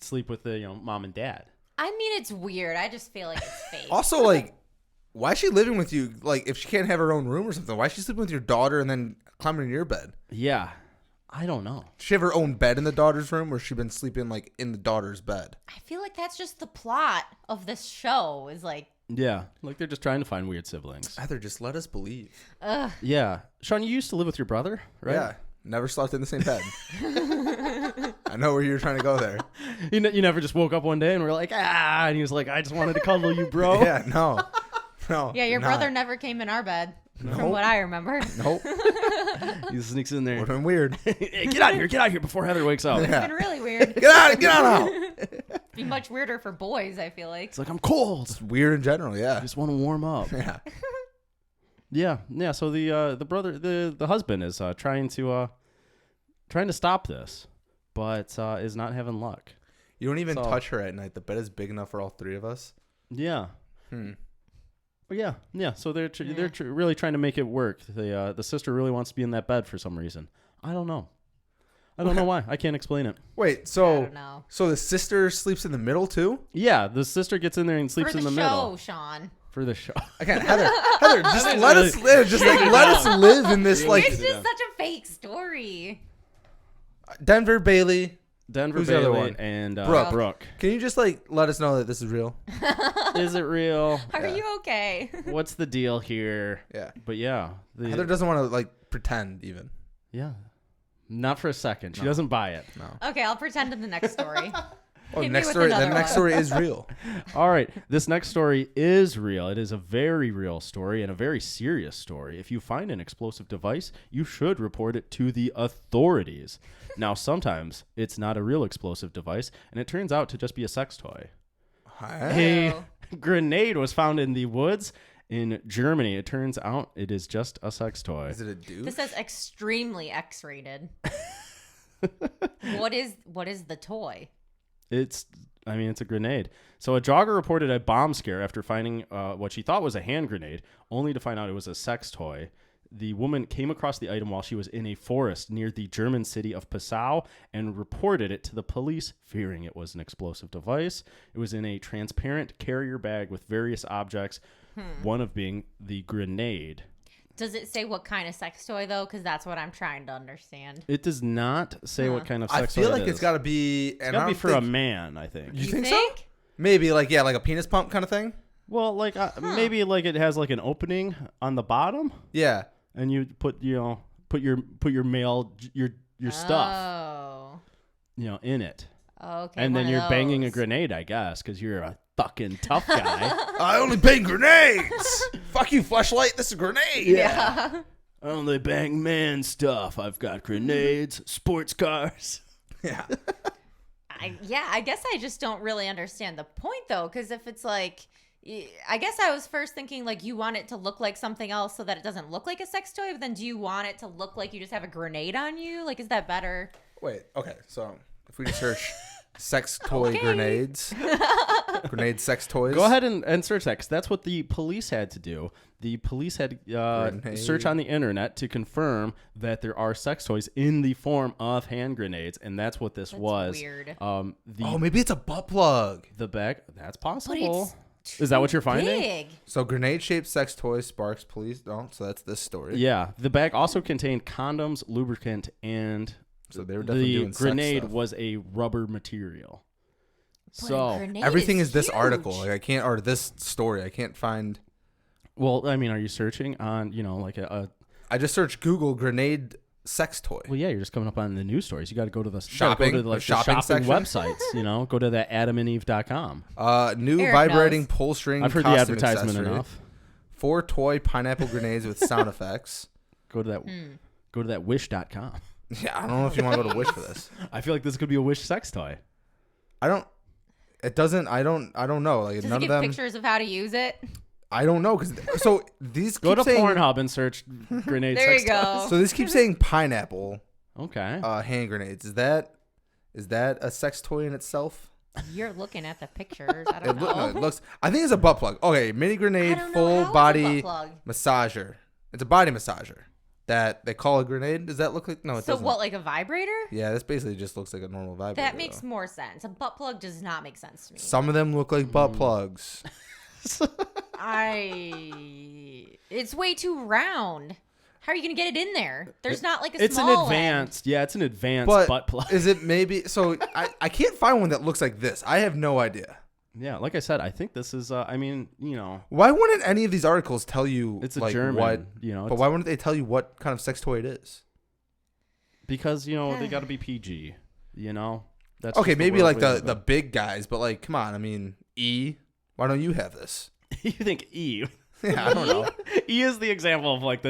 sleep with the mom and dad. I mean, it's weird. I just feel like it's fake. Also, like, why is she living with you? Like, if she can't have her own room or something, why is she sleeping with your daughter and then climbing in your bed? Yeah. I don't know. Does she have her own bed in the daughter's room, or has she been sleeping like in the daughter's bed? I feel like that's just the plot of this show. Is like, Yeah. Like they're just trying to find weird siblings. Either just let us believe. Yeah. Sean, you used to live with your brother, right? Yeah, never slept in the same bed. I know where you're trying to go there. You never just woke up one day and were like, and he was like, I just wanted to cuddle you, bro. Yeah, no. yeah, your not. brother never came in our bed, from what I remember. Nope. He sneaks in there. Would have been weird. Hey, get out of here before Heather wakes up. It's been really weird. Get out now. Be much weirder for boys, I feel like. It's like, I'm cold. It's weird in general. Yeah. I just want to warm up. Yeah. Yeah. So the brother, the husband is trying to stop this, but is not having luck. You don't even touch her at night. The bed is big enough for all three of us. Yeah. But yeah. So they're really trying to make it work. The sister really wants to be in that bed for some reason. I don't know. I don't know why. I can't explain it. Wait, I so don't know. so the sister sleeps in the middle too? Yeah, the sister gets in there and sleeps For in the the middle. show, Sean. For the show. Again, Heather, just let us live. Just like let us live in this like It's just such a fake story. Denver Bailey. Denver Who's the other Bailey one? and Brooke. Can you just like let us know that this is real? Is it real? Are you okay? What's the deal here? Yeah. But yeah. Heather doesn't want to like pretend even. Yeah. Not for a second. She doesn't buy it. No. Okay, I'll pretend in the next story. Oh, Hit me next with story. The another next one. story is real. All right. This next story is real. It is a very real story and a very serious story. If you find an explosive device, you should report it to the authorities. Now, sometimes it's not a real explosive device, and it turns out to just be a sex toy. A Oh. grenade was found in the woods in Germany. It turns out it is just a sex toy. Is it a dude? This says extremely X-rated. What is the toy? It's a grenade. So a jogger reported a bomb scare after finding what she thought was a hand grenade, only to find out it was a sex toy. The woman came across the item while she was in a forest near the German city of Passau and reported it to the police, fearing it was an explosive device. It was in a transparent carrier bag with various objects, one of being the grenade. Does it say what kind of sex toy, though? Because that's what I'm trying to understand. It does not say what kind of I sex toy feel like it it's is. got to be. It's got to be for a man, I think. You think so? Maybe like a penis pump kind of thing. Well, like maybe like it has like an opening on the bottom. Yeah. And you put your mail your stuff Oh. in it. Okay. And then one you're of banging a those. grenade, I guess, because you're a fucking tough guy. I only bang grenades. Fuck you, flashlight. This is a grenade. Yeah. I only bang man stuff. I've got grenades, sports cars. Yeah. I guess I just don't really understand the point, though, because if it's like, I guess I was first thinking like you want it to look like something else so that it doesn't look like a sex toy, but then do you want it to look like you just have a grenade on you? Like, is that better? Wait. Okay. So if we search sex toy grenades, grenade sex toys. Go ahead and search that, because that's what the police had to do. The police had search on the internet to confirm that there are sex toys in the form of hand grenades, and that's what this was. Weird. Maybe it's a butt plug. The bag. That's possible. it's Is that what you're finding? Big. So grenade-shaped sex toys sparks police. Oh, so that's this story. Yeah. The bag also contained condoms, lubricant, and So they were definitely the doing sex grenade stuff. was a rubber material. But a So, grenade Everything is this huge. article. Like I can't, or this story. I can't find. well, I mean, are you searching on, like a I just searched Google grenade sex toy. well, yeah, you're just coming up on the news stories. You got to go to the Shopping? go to, like, The shopping the section? websites. Go to that adamandeve.com. New Eric vibrating knows. pull string. I've heard the costume advertisement accessory. enough. 4 toy pineapple grenades with sound effects. Go to that wish.com. Yeah, I don't know if you want to go to Wish for this. I feel like this could be a Wish sex toy. I don't. It doesn't. I don't know. Like Does none it of give them. pictures of how to use it? I don't know because so these Go keep to saying, Pornhub and search grenade There sex you go. toys. So these keep saying pineapple Okay. hand grenades. Is that a sex toy in itself? You're looking at the pictures. I don't It, know. no, it looks. I think it's a butt plug. Okay, mini I grenade don't know full how it's a body butt plug. massager. It's a body massager that they call a grenade. Does that look like? No, it So doesn't. what, like a vibrator? Yeah, this basically just looks like a normal vibrator. That makes though. more sense. A butt plug does not make sense to me. Some of them look like butt plugs. It's way too round. How are you gonna get it in there? There's not like a It's an small advanced. Yeah, it's an advanced But butt plug. is it maybe? So I can't find one that looks like this. I have no idea. Yeah, like I said, I think this is. I mean, Why wouldn't any of these articles tell you? it's a like, German. What, But but why wouldn't they tell you what kind of sex toy it is? because they got to be PG. That's Okay, just the maybe world like we live the in. big guys, but like, come on. I mean, E. Why don't you have this? You think E? Yeah, I don't know. E is the example of like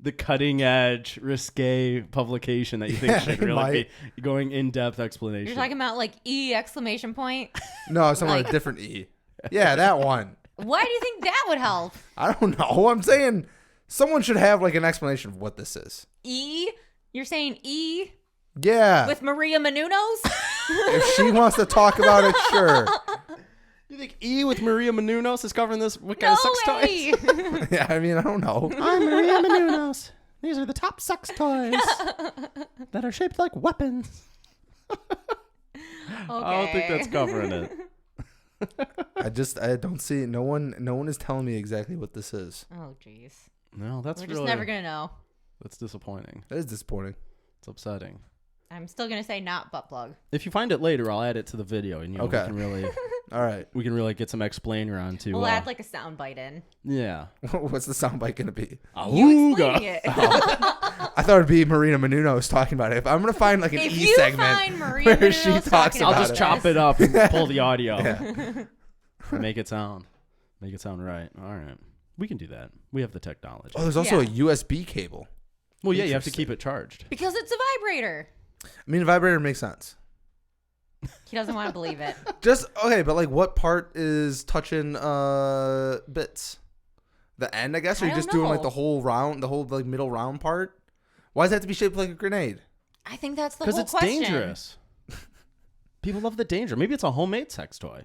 the cutting edge, risque publication that you think should really be going in depth explanation. You're talking about like E exclamation point. No, it's someone a different E. Yeah, that one. Why do you think that would help? I don't know. I'm saying someone should have like an explanation of what this is. E? You're saying E? Yeah. With Maria Menounos? If she wants to talk about it, sure. You think E with Maria Menounos is covering this? What kind of sex toys? Yeah, I mean, I don't know. I'm Maria Menounos. These are the top sex toys that are shaped like weapons. Okay. I don't think that's covering it. I don't see it. No one is telling me exactly what this is. Oh, jeez. No, that's We're really just never going to know. That's disappointing. That is disappointing. It's upsetting. I'm still going to say not butt plug. If you find it later, I'll add it to the video, and Okay. we can really get some explainer on to. We'll add like a sound bite in. Yeah. What's the soundbite gonna be? You explaining it. I thought it'd be Marina Menounos talking about it. If I'm gonna find like an If E you segment find Maria where she Menounos talks talking about I'll just it. chop it up and pull the audio. Yeah. Make it sound right. All right, we can do that. We have the technology. Oh, there's also a Yeah. USB cable. Well, yeah, you have to keep it charged. Because it's a vibrator. I mean, a vibrator makes sense. He doesn't want to believe it. Just okay, but like, what part is touching bits? The end, I guess. Or I you just don't doing like know. the whole round, the whole like middle round part? Why does it have to be shaped like a grenade? I think that's the Because whole it's question. dangerous. People love the danger. Maybe it's a homemade sex toy.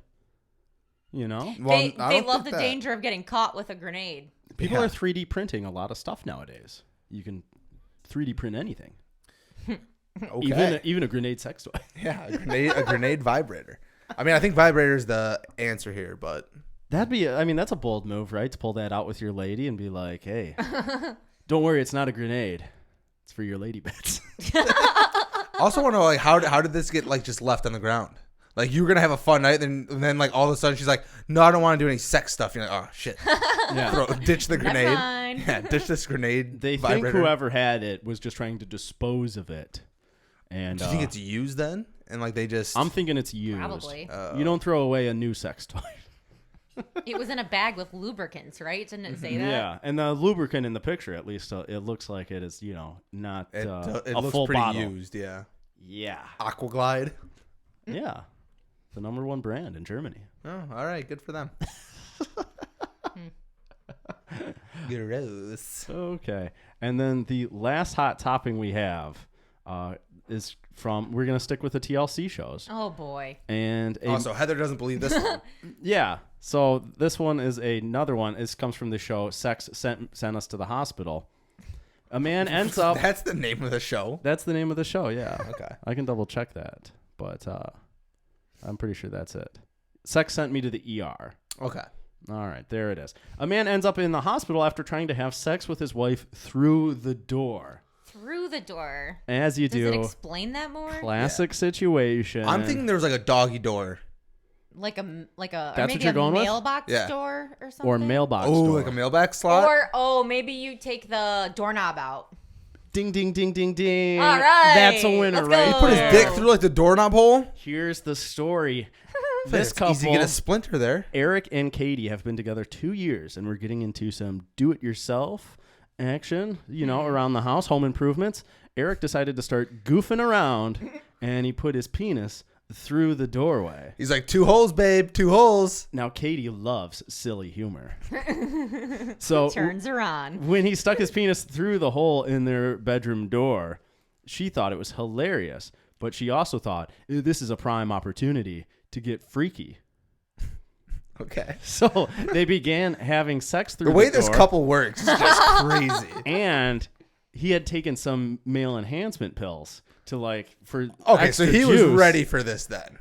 You know, Well, They I don't love think the that. danger of getting caught with a grenade. people Yeah. are 3D printing a lot of stuff nowadays. You can 3D print anything, Okay. even a grenade sex toy. Yeah, a grenade vibrator. I mean, I think vibrator is the answer here, but That's a bold move, right? To pull that out with your lady and be like, hey, don't worry, it's not a grenade. It's for your lady bits. I also want to know, like, how did this get like just left on the ground? Like, you were gonna have a fun night, and then like all of a sudden she's like, no, I don't want to do any sex stuff. You're like, oh shit, Yeah. ditch the grenade. fine. Yeah, ditch this grenade. They vibrator. think whoever had it was just trying to dispose of it. And Do you think it's used then? And like they just. I'm thinking it's used. Probably. You don't throw away a new sex toy. It was in a bag with lubricants, right? Didn't it say that? Yeah, and the lubricant in the picture, at least, it looks like it is, not It a looks full pretty bottle. used. Yeah. Yeah, Aquaglide. yeah, the #1 brand in Germany. Oh, all right. Good for them. Gross. Okay, and then the last hot topping we have is from. We're gonna stick with the TLC shows, Oh boy. and Also, Heather doesn't believe this one. yeah. So this one is another one. This comes from the show Sex Sent Us to the Hospital. A man ends up. That's the name of the show. That's the name of the show. Yeah. Okay. I can double check that, but I'm pretty sure that's it. Sex sent me to the ER. Okay. All right, there it is. A man ends up in the hospital after trying to have sex with his wife through the door. Through the door. As you Does do. it explain that more? Classic situation. I'm thinking there was like a doggy door. Like a or That's what maybe you're a going with? mailbox Yeah. door or something. Or mailbox Oh, door. like a mailbag slot. Or maybe you take the doorknob out. Ding, ding, ding, ding, ding. All right, That's a winner let's right go. Put his there. dick through like the doorknob hole. Here's the story. This It's couple, easy to get a splinter there. Eric and Katie, have been together 2 years, and we're getting into some do-it-yourself action, around the house, home improvements. Eric decided to start goofing around, and he put his penis through the doorway. He's like, 2 holes, babe, 2 holes. Now, Katie loves silly humor. So Turns her on. when he stuck his penis through the hole in their bedroom door, she thought it was hilarious, but she also thought, this is a prime opportunity to get freaky. Okay. So they began having sex through The way the door. this couple works is just crazy. And he had taken some male enhancement pills for Okay, so extra he was juice. ready for this then.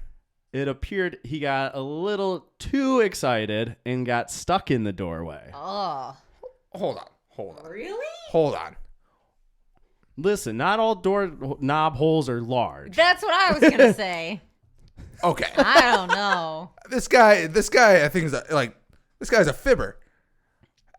It appeared he got a little too excited and got stuck in the doorway. Oh. Hold on. Really? Hold on. Listen, not all door knob holes are large. That's what I was going to say. Okay. I don't know. This guy, I think this guy's a fibber.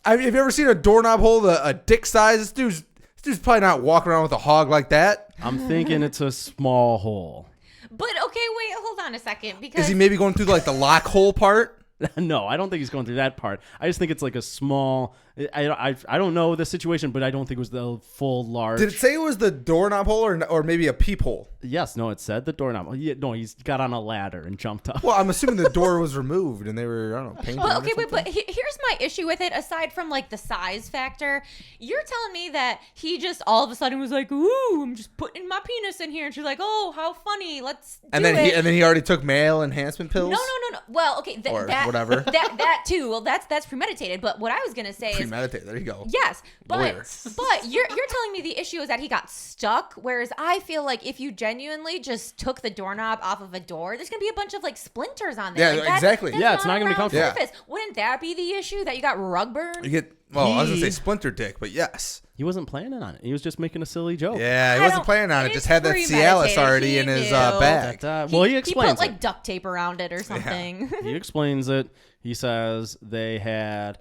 Have you ever seen a doorknob hole a dick size? This dude's probably not walking around with a hog like that. I'm thinking it's a small hole. But okay, wait, hold on a second. Because Is he maybe going through like the lock hole part? No, I don't think he's going through that part. I just think it's like a small I don't know the situation, but I don't think it was the full large. Did it say it was the doorknob hole or maybe a peephole? Yes, no, it said the doorknob. No, he's got on a ladder and jumped up. Well, I'm assuming the door was removed and they were, I don't know, painting But it or okay, wait, something. but here's my issue with it. Aside from like the size factor, you're telling me that he just all of a sudden was like, "Ooh, I'm just putting my penis in here," and she's like, "Oh, how funny! Let's do And then it." he already took male enhancement pills. No. Well, okay, Or that whatever. That too. Well, that's premeditated. But what I was gonna say is, Premeditated. There you go. yes, Lawyer. but you're telling me the issue is that he got stuck. Whereas I feel like if you genuinely just took the doorknob off of a door, there's gonna be a bunch of like splinters on there. Yeah, Like, exactly. Yeah, it's not gonna be around comfortable. surface. Wouldn't that be the issue that you got rug burn? You get. Well, I was gonna say He- splinter dick, but yes. He wasn't planning on it. He was just making a silly joke. Yeah, he I wasn't don't- planning on it. it's Just had that premeditated. Cialis already He in his knew. bag. Well, he He explains put like it. duct tape around it or something. He explains it. He says they had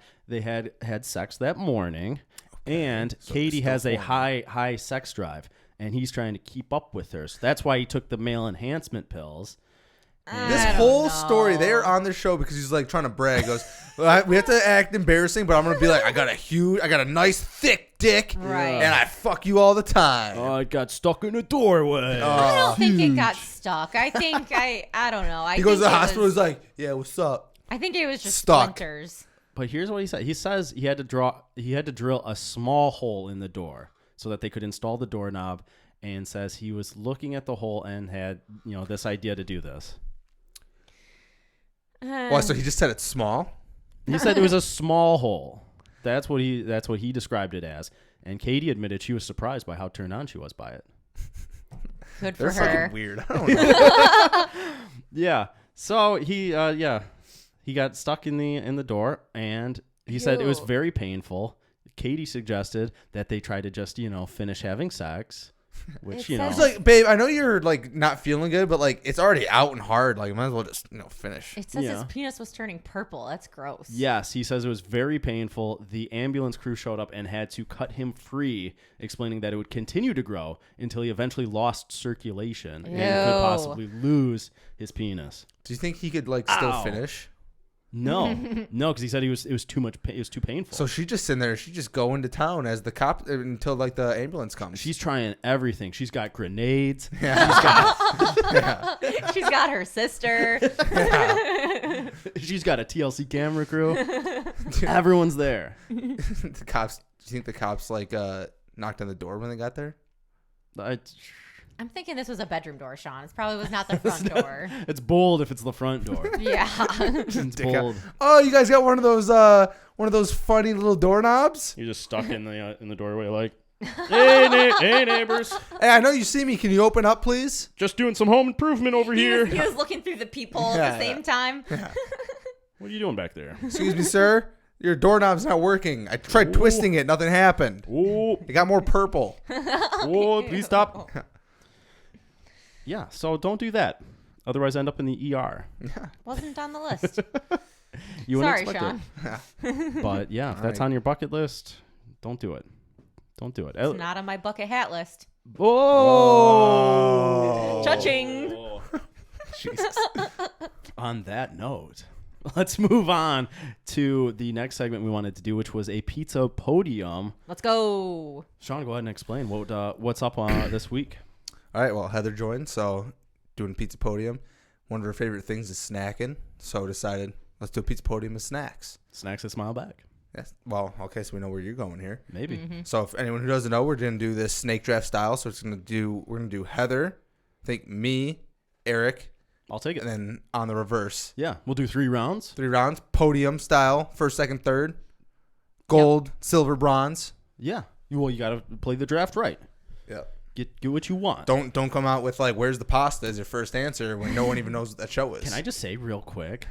sex that morning, and So Katie still has a horny. high sex drive, and he's trying to keep up with her. So that's why he took the male enhancement pills. This I don't whole know. story, they're on this show because he's like trying to brag. He goes, well, we have to act embarrassing, but I'm gonna be like, I got a nice thick dick, Right. and I fuck you all the time. I got stuck in a doorway. I don't think it got stuck. I think I don't know. He goes to the hospital. He's like, yeah, what's up? I think it was just Stuck. splinters. But here's what he said. He says he had to drill a small hole in the door so that they could install the doorknob, and says he was looking at the hole and had this idea to do this. Well, so he just said it's small. He said it was a small hole. That's what he described it as. And Katie admitted she was surprised by how turned on she was by it. Good for They're her. fucking weird. I don't know. Yeah. So he got stuck in the door, and he said it was Ew. very painful. Katie suggested that they try to just finish having sex, which It says- It's like, babe, I know you're like not feeling good, but like it's already out and hard. Like, might as well just finish. It says Yeah. his penis was turning purple. That's gross. Yes, he says it was very painful. The ambulance crew showed up and had to cut him free, explaining that it would continue to grow until he eventually lost circulation and could Ew. possibly lose his penis. Do you think he could like still Ow. finish? No, because he said it was too much. It was too painful. So she just in there. She just go into town as the cop until like the ambulance comes. She's trying everything. She's got grenades. yeah. She's got her sister. She's got a TLC camera crew. Everyone's there. The cops. Do you think the cops like knocked on the door when they got there? I'm thinking this was a bedroom door, Sean. It probably was not the front door. It's bold if it's the front door. Yeah. It's bold. Oh, you guys got one of those funny little doorknobs. You're just stuck in the doorway, like, hey neighbors, Hey, I know you see me. Can you open up, please? just doing some home improvement over He here. was looking through the peephole at the same time. What are you doing back there? Excuse me, sir. Your doorknob's not working. I tried twisting it. Nothing happened. Oh, It got more purple. please stop. Yeah, so don't do that. Otherwise, end up in the ER. Wasn't on the list. You wouldn't Sorry, expect Sean. it. But yeah, if that's Right. on your bucket list, don't do it. Don't do it. It's not on my bucket hat list. Oh, Cha-ching. Jesus. On that note, let's move on to the next segment we wanted to do, which was a Pizza Podium. Let's go. Sean, go ahead and explain what's up this week. All right. Well, Heather joined, so doing Pizza Podium. One of her favorite things is snacking, so decided let's do a Pizza Podium of snacks. Snacks that smile back. Yes. Well, okay, so we know where you're going here. Maybe. So if anyone who doesn't know, we're gonna do this snake draft style. So we're gonna do Heather, I think me, Eric, I'll take it. and then on the reverse, Yeah, we'll do 3 rounds. 3 rounds, podium style, first, second, third, gold, silver, bronze. Yeah. Well, you got to play the draft right. Yep. Get what you want. Don't come out with like where's the pasta as your first answer when no one even knows what that show is. Can I just say real quick?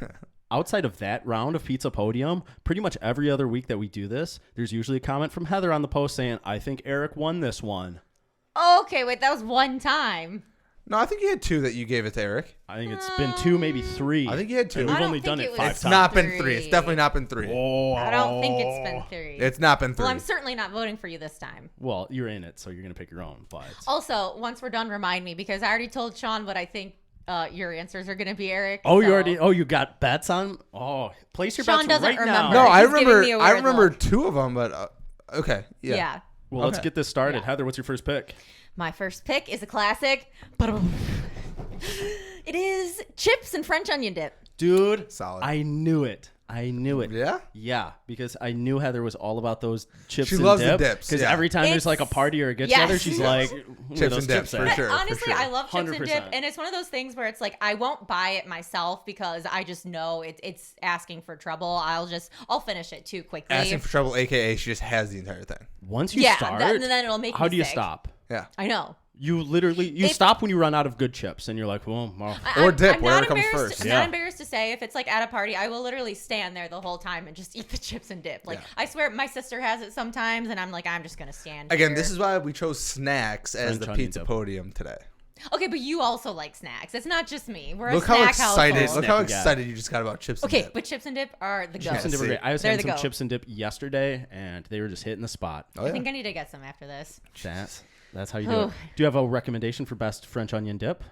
Outside of that round of Pizza Podium, pretty much every other week that we do this, there's usually a comment from Heather on the post saying, I think Eric won this one. Okay, wait, that was one time. No, I think you had 2 that you gave it to Eric. I think it's been 2, maybe 3. I think you had 2. And we've I don't only think done it it was 5 It's times. not been 3. 3. It's definitely not been 3. Oh. I don't think it's been 3. It's not been 3. Well, I'm certainly not voting for you this time. Well, you're in it, so you're going to pick your own. But Also, once we're done, remind me, because I already told Sean what I think your answers are gonna be, Eric. Oh, so. you got bets on? Oh, place your Sean bets doesn't right now. remember. No, I He's giving remember. me a I weird remember look. 2 of them, but okay, yeah. Well, let's Okay. get this started. Yeah. Heather, what's your first pick? My first pick is a classic. It is chips and French onion dip. Dude, Solid. I knew it. Yeah. Yeah, because I knew Heather was all about those chips She and loves dip. the dips, Because yeah. every time there's like a It's- party or a get Yes. together, she's like, Chips and dip, for at?" sure. Honestly, I love chips and 100%. dip, and it's one of those things where it's like I won't buy it myself because I just know it's asking for trouble. I'll finish it too quickly. Asking for trouble, aka she just has the entire thing. Once you Yeah, start, then it'll make how me do you sick. stop? Yeah. I know. You literally stop when you run out of good chips, and you're like, well. Or dip, I'm whatever not comes embarrassed- first. I'm Yeah. not embarrassed to say if it's like at a party, I will literally stand there the whole time and just eat the chips and dip. Like Yeah. I swear, my sister has it sometimes, and I'm like, I'm just gonna stand. Again, here. this is why we chose snacks as French the onion pizza dip. podium today. okay, but you also like snacks. It's not just me. We're Look a how snack excited! household. Look how Snack, yeah. excited you just got about chips. Okay, and dip. but chips and dip are the go. Chips and dip are see. great. I was They're having the some go. chips and dip yesterday, and they were just hitting the spot. Oh, I yeah. think I need to get some after this. That's how you do it. Oh. Do you have a recommendation for best French onion dip?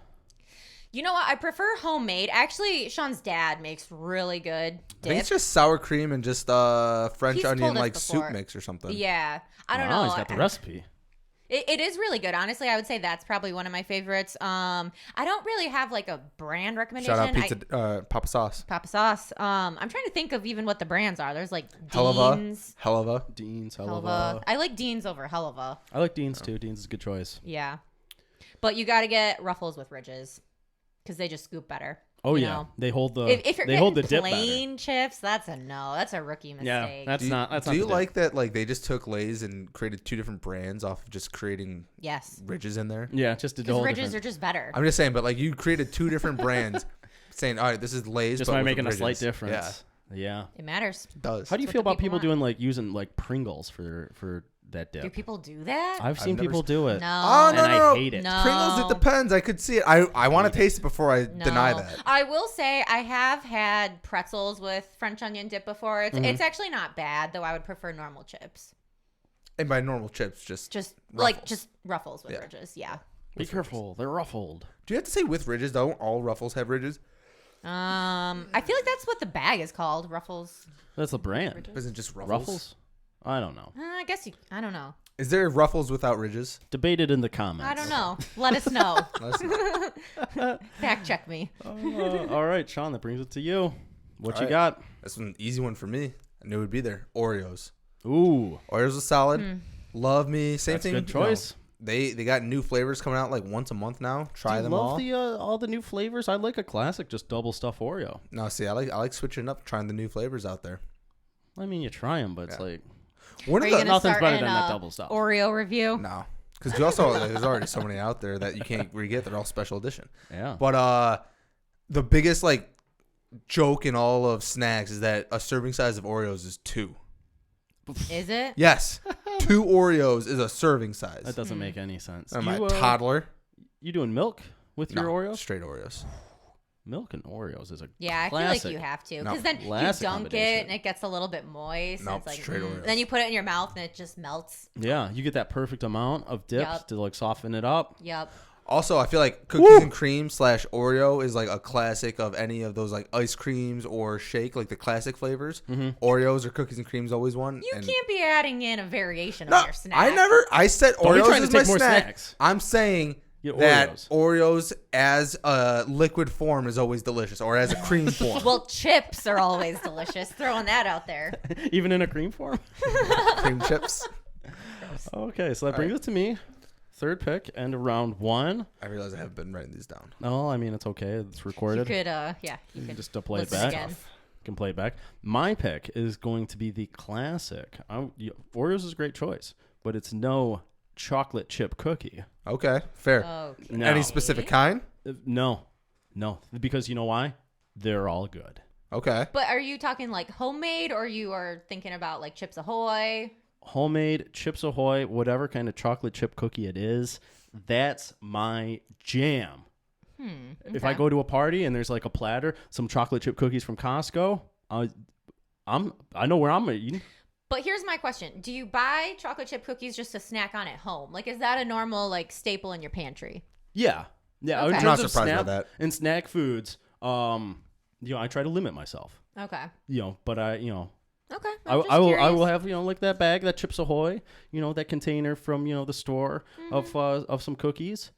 You know what? I prefer homemade. Actually, Sean's dad makes really good I think dip. it's just sour cream and just French He's onion told us like before. soup mix or something. Yeah, I don't Wow, know. he's got the recipe. It is really good. Honestly, I would say that's probably one of my favorites. I don't really have like a brand recommendation. Shout out pizza, Papa Sauce. Papa Sauce. I'm trying to think of even what the brands are. There's like Helva. Dean's, Helva. Dean's, Helva. Helva. I like Dean's over Helva. I like Dean's too. Dean's is a good choice. Yeah, but you got to get Ruffles with ridges because they just scoop better. Oh you yeah, know? they hold the If you're they hold the getting dip better. plain chips, that's a no. That's a rookie mistake. Yeah, that's Do you, not. That's do not you the dip. like that? Like they just took Lay's and created 2 different brands off of just creating Yes, ridges in there. Yeah, just a because whole ridges different. are just better. I'm just saying, but like you created 2 different brands, saying, all right, this is Lay's, just but by with making a ridges. slight difference. Yeah, Yeah. It matters. it does. How do you what feel the about people people want. doing like using like Pringles for that dip? Do people do that? I've seen never people s- do it. no. Oh no, And no, I hate it. No. Pringles, it depends. I could see it. I want to taste it before I No. deny that. I will say I have had pretzels with French onion dip before. It's actually not bad, though I would prefer normal chips. And by normal chips, just Just Ruffles. just Ruffles with Yeah. ridges. Yeah. Be careful, they're ruffled. do you have to say with ridges? Don't all Ruffles have ridges? I feel like that's what the bag is called, Ruffles. That's the brand. Isn't it just Ruffles? Ruffles? I don't know. I guess I don't know. Is there Ruffles without ridges? Debate it in the comments. I don't know. Let us know. Let us know. Fact check me. All right, Sean, that brings it to you. What All you right. got? That's an easy one for me. I knew it would be there. Oreos. Ooh, Oreos is solid. Love me. Same that's a thing. good choice. They got new flavors coming out like once a month now. Try Do you them love all. the all the new flavors? I like a classic, just double stuff Oreo. No, see, I like switching up, trying the new flavors out there. I mean, you try them, but it's Yeah. like One Are of you the gonna nothing's start better in than that a double stuff. Oreo review? no, because you also there's already so many out there that you can't re-get. They're all special edition. Yeah. But the biggest like joke in all of snacks is that a serving size of Oreos is 2. Is it? Yes, 2 Oreos is a serving size. That doesn't make any sense. I'm a You, toddler. you doing milk with your No, Oreos? straight Oreos. Milk and Oreos is a Yeah, I classic. feel like you have to. No. Because then you Classic dunk combination. it and it gets a little bit moist. Nope, and it's like, straight Oreos. Then you put it in your mouth and it just melts. Yeah, you get that perfect amount of dip Yup. to like soften it up. Yep. Also, I feel like cookies and cream / Oreo is like a classic of any of those like ice creams or shake, like the classic flavors. Oreos or cookies and cream's always one. You and can't be adding in a variation No, of your snack. I said Don't be Oreos trying to is my take more snack. snacks. I'm saying Get that Oreos. Oreos as a liquid form is always delicious, or as a cream form. Well, chips are always delicious. Throwing that out there. Even in a cream form. Cream chips. Okay, so that brings it to me. Third pick and round 1. I realize I haven't been writing these down. Oh, I mean, it's okay. It's You recorded. could, you could Just to play it listen back. again. You can play it back. My pick is going to be the classic. Oreos is a great choice, but it's no chocolate chip cookie. Okay, fair. Okay. No. Any specific kind? No, because you know why? They're all good. Okay. But are you talking like homemade, or you are thinking about like Chips Ahoy? Homemade, Chips Ahoy, whatever kind of chocolate chip cookie it is, that's my jam. If I Okay. go to a party and there's like a platter, some chocolate chip cookies from Costco, I know where I'm eating. But here's my question: do you buy chocolate chip cookies just to snack on at home? Like, is that a normal like staple in your pantry? Yeah. Yeah, Okay. in I'm not terms of surprised by snap that. and snack foods, I try to limit myself. Okay. But I, Okay. I will have like that bag, that Chips Ahoy, that container from the store of some cookies.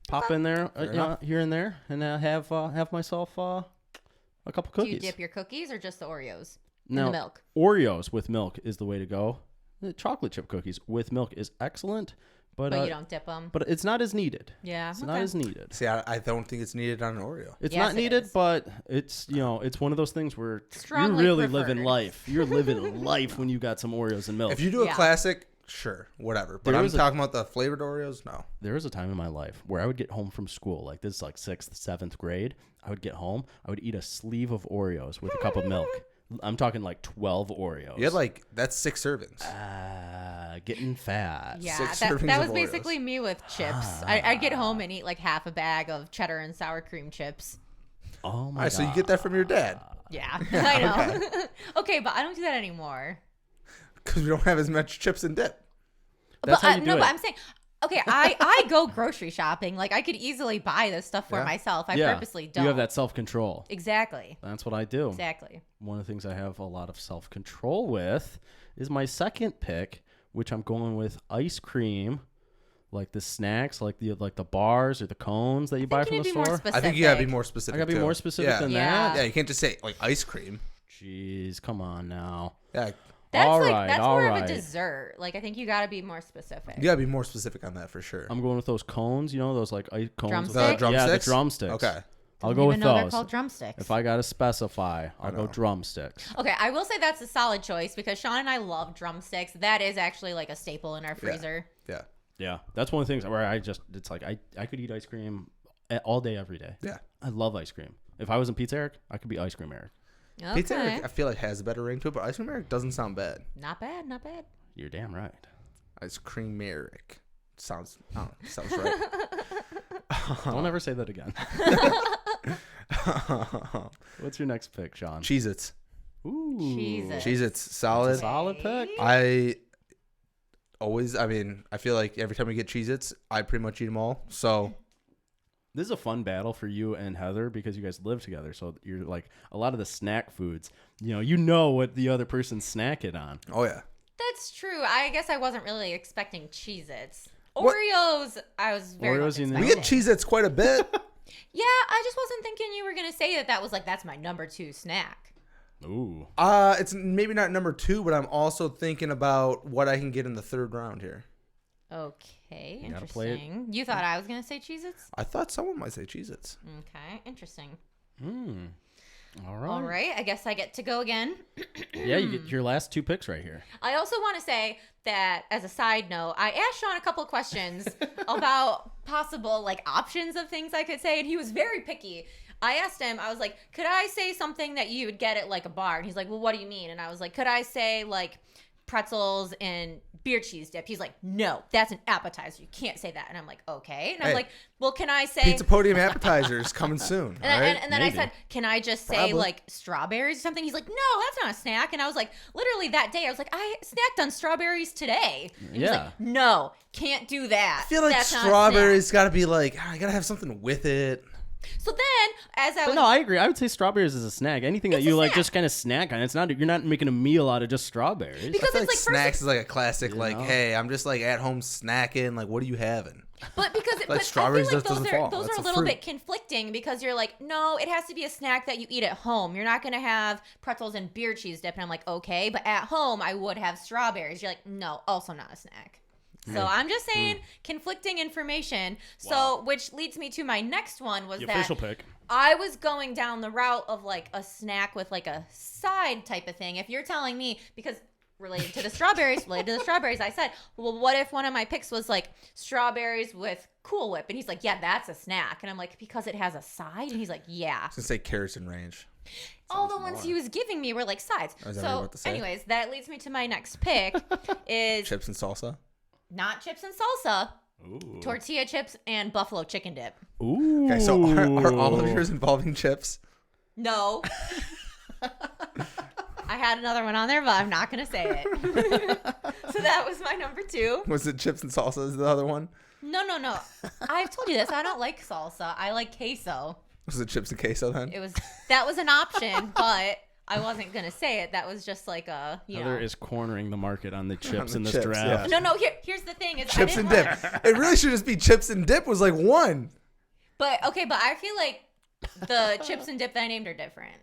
Pop in there, here and there, and have myself a couple Do cookies. you dip your cookies or just the Oreos in Now, the milk? Oreos with milk is the way to go. The chocolate chip cookies with milk is excellent, but But you don't dip them. But it's not as needed. Yeah. It's not as needed. See, I don't think it's needed on an Oreo. It's Yes, not it needed, is. but it's it's one of those things where Strongly you're really preferred. living life. You're living life when you got some Oreos and milk. If you do a Yeah. classic, sure, whatever. But There I'm was a- talking about the flavored Oreos. No. There was a time in my life where I would get home from school, like this is like 6th, 7th grade. I would get home, I would eat a sleeve of Oreos with a cup of milk. I'm talking like 12 Oreos. You had that's 6 servings. Getting fat. Yeah, 6 that servings was of Oreos. basically me with chips. I'd get home and eat like half a bag of cheddar and sour cream chips. Oh my All right, god. so you get that from your dad Yeah, I know. Okay, but I don't do that anymore. because we don't have as much chips and dip. That's but how you do it. but I'm saying, okay, I go grocery shopping. Like I could easily buy this stuff for Yeah. myself. I Yeah, purposely don't. You have that self-control. Exactly. That's what I do. Exactly. One of the things I have a lot of self-control with is my second pick, which I'm going with ice cream, like the snacks, like the bars or the cones that you buy You from need the to be more store. specific. I think you gotta be more specific. I gotta be too. more specific yeah. than Yeah. that. Yeah, you can't just say like ice cream. Jeez, come on now. Yeah, That's All like right, that's all more of right. a dessert. Like I think you got to be more specific. you gotta be more specific on that for sure. I'm going with those cones, those like ice cones. with Drumsticks? The Yeah, the drumsticks? drumsticks. Okay. I'll Didn't go even with know They're those. called drumsticks. If I gotta specify, I'll go know. drumsticks. Okay, I will say that's a solid choice because Sean and I love drumsticks. That is actually like a staple in our freezer. Yeah. Yeah, that's one of the things where it's like I could eat ice cream all day, every day. Yeah. I love ice cream. If I wasn't Pizza Eric, I could be Ice Cream Eric. Okay. Pizza Eric, I feel like has a better ring to it, but ice cream Eric doesn't sound bad. Not bad, not bad. You're damn right. Ice cream Eric sounds right. Don't ever say that again. What's your next pick, Sean? Cheez-Its. Ooh, Cheez-Its. Cheez-Its, solid. solid pick. I feel like every time we get Cheez-Its, I pretty much eat them all. So This is a fun battle for you and Heather because you guys live together. So you're like a lot of the snack foods. You know what the other person's snacking on. oh yeah. That's true. I guess I wasn't really expecting Cheez-Its. What? Oreos, I was very Oreos, much you expecting. We get Cheez-Its quite a bit. Yeah, I just wasn't thinking you were going to say that was like, that's my number 2 snack. Ooh. It's maybe not number 2, but I'm also thinking about what I can get in the 3rd round here. Okay, You gotta play it. interesting. You thought I was going to say Cheez-Its? I thought someone might say Cheez-Its. Okay, interesting. All right. All right, I guess I get to go again. Yeah, you get your last 2 picks right here. I also want to say that as a side note, I asked Sean a couple questions about possible like options of things I could say, and he was very picky. I asked him, I was like, could I say something that you would get at like a bar? And he's like, well, what do you mean? And I was like, could I say like pretzels and beer cheese dip? He's like, no, that's an appetizer. You can't say that. And I'm like, okay. And I'm Hey, like, well, can I say Pizza Podium appetizers coming soon. and, all right? and then Maybe. I said, can I just say Probably. like strawberries or something? He's like, no, that's not a snack. And I was like, literally that day, I was like, I snacked on strawberries today. And he's Yeah. like, no, can't do that. I feel like That's not a strawberries got to be like, I got to have something with it. snack." So then, as I But was, no, I agree. I would say strawberries is a snack. Anything that It's you a like snack. just kind of snack on. It's not. You're not making a meal out of just strawberries. Because I feel it's like like snacks is like a classic. You Like, know? hey, I'm just like at home snacking. Like, what are you having? but because but strawberries I feel like just doesn't fall. those That's are a a little fruit. bit conflicting because you're like, no, it has to be a snack that you eat at home. You're not going to have pretzels and beer cheese dip. And I'm like, okay, but at home I would have strawberries. You're like, no, also not a snack. So I'm just saying conflicting information. So, which leads me to my next one was The that official pick. I was going down the route of like a snack with like a side type of thing. If you're telling me, because related to the strawberries, I said, well, what if one of my picks was like strawberries with Cool Whip? And he's like, yeah, that's a snack. And I'm like, because it has a side? And he's like, yeah. I was gonna say carrots and range. All the ones he was giving me were like sides. Is that what you were So about to say? anyways, that leads me to my next pick is Chips and salsa. not chips and salsa, Ooh. tortilla chips and buffalo chicken dip. Ooh. Okay, so are all of yours involving chips? No. I had another one on there, but I'm not going to say it. So That was my number 2. Was it chips and salsa is the other one? No. I've told you this. I don't like salsa. I like queso. Was it chips and queso then? That was an option, but I wasn't gonna say it. That was just like a Heather is cornering the market on the chips in this chips, draft. yeah. No. Here's the thing: is Chips I and didn't dip. It really should just be chips and dip was like one. But I feel like the chips and dip that I named are different.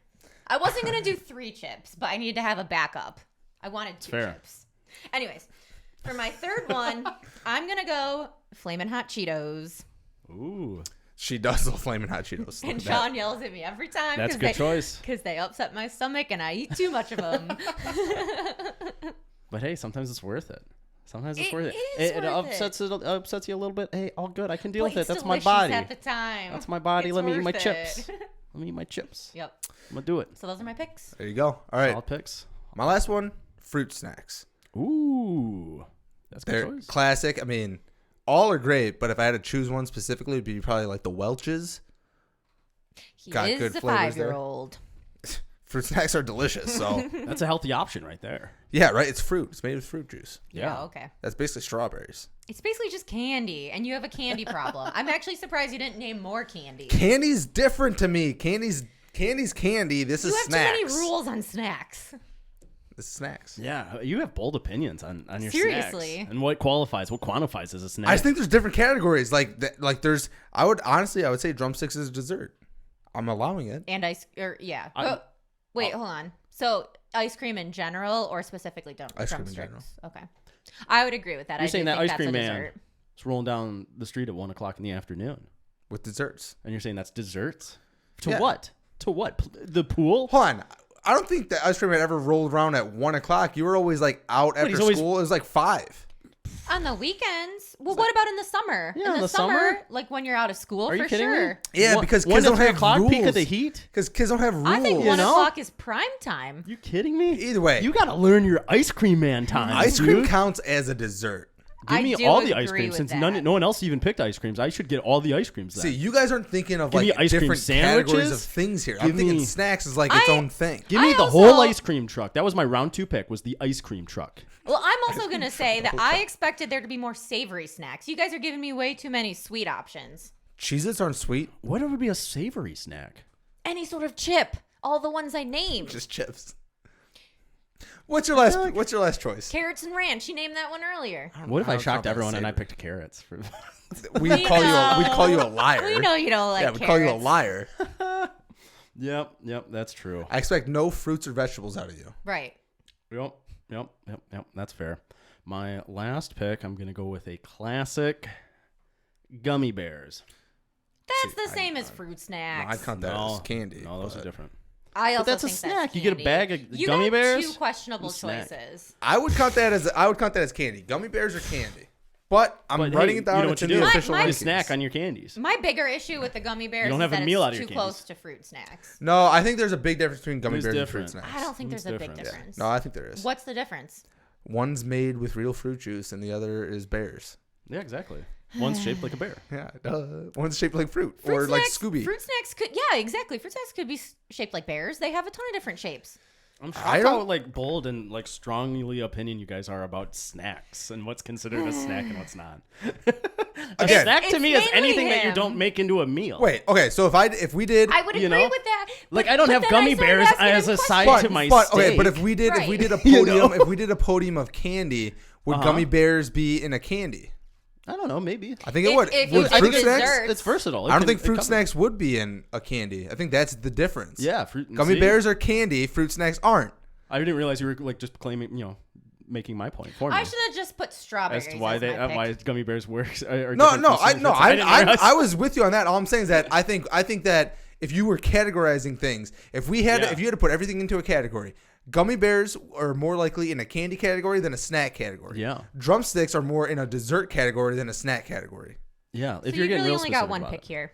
I wasn't gonna do 3 chips, but I needed to have a backup. I wanted 2 chips. Anyways, for my third one, I'm gonna go Flamin' Hot Cheetos. Ooh. She does love Flamin' Hot Cheetos. And Sean yells at me every time. That's a good choice. Because they upset my stomach and I eat too much of them. But hey, sometimes it's worth it. Sometimes it's worth it. It upsets you a little bit. Hey, all good. I can deal But with it. That's it's my delicious body. at the time. That's my body. It's Let me eat my worth chips. it. Let me eat my chips. Yep. I'm gonna do it. So those are my picks. There you go. All right. Solid picks. My last one, fruit snacks. Ooh, that's a They're good choice. classic. I mean, all are great, but if I had to choose one specifically, it'd be probably like the Welch's. He Got is good a flavors there. 5-year-old. Fruit snacks are delicious. So That's a healthy option right there. yeah, right. It's fruit. It's made with fruit juice. Yeah. Okay. That's basically strawberries. It's basically just candy, and you have a candy problem. I'm actually surprised you didn't name more candy. Candy's different to me. Candy's candy. This You is have snacks. too many rules on snacks. This is snacks. Yeah, you have bold opinions on your Seriously. snacks. And what quantifies as a snack. I just think there's different categories. Like there's. I would say drumsticks is a dessert. I'm allowing it. And wait, hold on. So ice cream in general, or specifically Ice cream in drumsticks? general. Okay, I would agree with that. You're I saying do that think ice that's cream a man dessert. is rolling down the street at 1:00 in the afternoon, With desserts. and you're saying that's desserts? To Yeah. what? To what? The pool? Hold on. I don't think that ice cream man ever rolled around at 1:00. You were always like out after he's always- school. It was like 5. On the weekends. Well, what about in the summer? Yeah, in the summer? like when you're out of school, Are you for kidding sure. me? Yeah, One- because 1 kids to don't 3 have o'clock, rules. peak of the heat. Because kids don't have rules. I think You 1 know? o'clock is prime time. You kidding me? Either way. You gotta learn your ice cream man time. Ice cream dude. counts as a dessert. Give I me do all the ice agree cream with since that. no one else even picked ice creams. I should get all the ice creams then. See, you guys aren't thinking of Give me like ice cream different categories sandwiches. of things here. I'm Give thinking me- snacks is like its own thing. Give me I the also- whole ice cream truck. That was my round 2 pick. Was the ice cream truck. Well, I'm also going to say that I expected there to be more savory snacks. You guys are giving me way too many sweet options. Cheez-Its aren't sweet. What would be a savory snack? Any sort of chip. All the ones I named. Just chips. What's your last choice? Carrots and ranch. You named that one earlier. What if I don't count shocked that as everyone and I savory. picked carrots? For... We'd call you a liar. We know you don't like yeah, carrots. we call you a liar. Yep, that's true. I expect no fruits or vegetables out of you. Right. Yep. That's fair. My last pick, I'm gonna go with a classic, gummy bears. That's the same as fruit No, snacks. I'd count that as candy. No, those but are different. I also But that's a think snack. That's You get a candy. bag of You gummy got bears, two questionable snack. choices. I would count that as candy. Gummy bears are candy. But I'm But writing hey, it down. you know It's what in you the do? official My- You rankings. snack on your candies. My bigger issue with the gummy bears don't is have a that meal it's out of your too candies. close to fruit snacks. No, I think there's a big difference between gummy It's bears different. and fruit snacks. I don't think It's there's a big different. difference. No, I think there is. What's the difference? One's made with real fruit juice and the other is bears. Yeah, exactly. One's shaped like a bear. Yeah, one's shaped like fruit or like Scooby. Fruit snacks could, yeah, exactly. Fruit snacks could be shaped like bears. They have a ton of different shapes. I'm I shocked how don't- like bold and like strongly opinion you guys are about snacks and what's considered a snack and what's not. A Again, snack to it's me is mainly anything that you him. don't make into a meal. Wait, okay, so if we did I would agree You know? with that. Like, but- I don't but have then gummy I started bears asking as him a side questions. to my okay, but steak. if we did a Right. podium, You know? if we did a podium of candy, would gummy bears be in a candy? I don't know, maybe. I think it If- would. if Would it's fruit dessert- snacks? It's versatile. It I don't can- think it fruit covers- snacks would be in a candy. I think that's the difference. Yeah, fruit. Gummy see? bears are candy. Fruit snacks aren't. I didn't realize you were like just claiming, making my point for me. I should have just put strawberries as to why as they my pick. why gummy bears works. Are No, different no, from certain fruits. didn't realize. I was with you on that. All I'm saying is that I think that if you were categorizing things, if you had to put everything into a category, gummy bears are more likely in a candy category than a snack category. Yeah. Drumsticks are more in a dessert category than a snack category. Yeah, if So you're you getting really real only got specific one about pick it. here.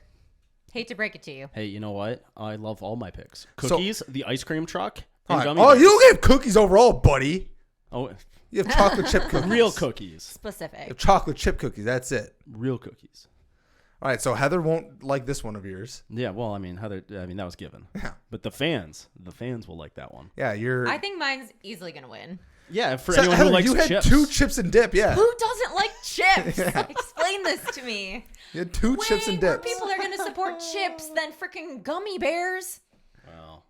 Hate to break it to you. Hey, you know what? I love all my picks. So- Cookies, the ice cream truck, and All right. gummy Oh, bears. you don't have cookies overall, buddy. Oh, You have chocolate chip cookies. real cookies. You Specific. have chocolate chip cookies. That's it. Real cookies. All right, so Heather won't like this one of yours. Yeah, well, Heather, that was given. Yeah. But the fans will like that one. Yeah, you're. I think mine's easily gonna win. Yeah, for So, anyone who Heather, likes you had chips. 2 chips and dip, yeah. Who doesn't like chips? Explain this to me. You had 2 chips and Way more dips. people are gonna support chips than freaking gummy bears. Well,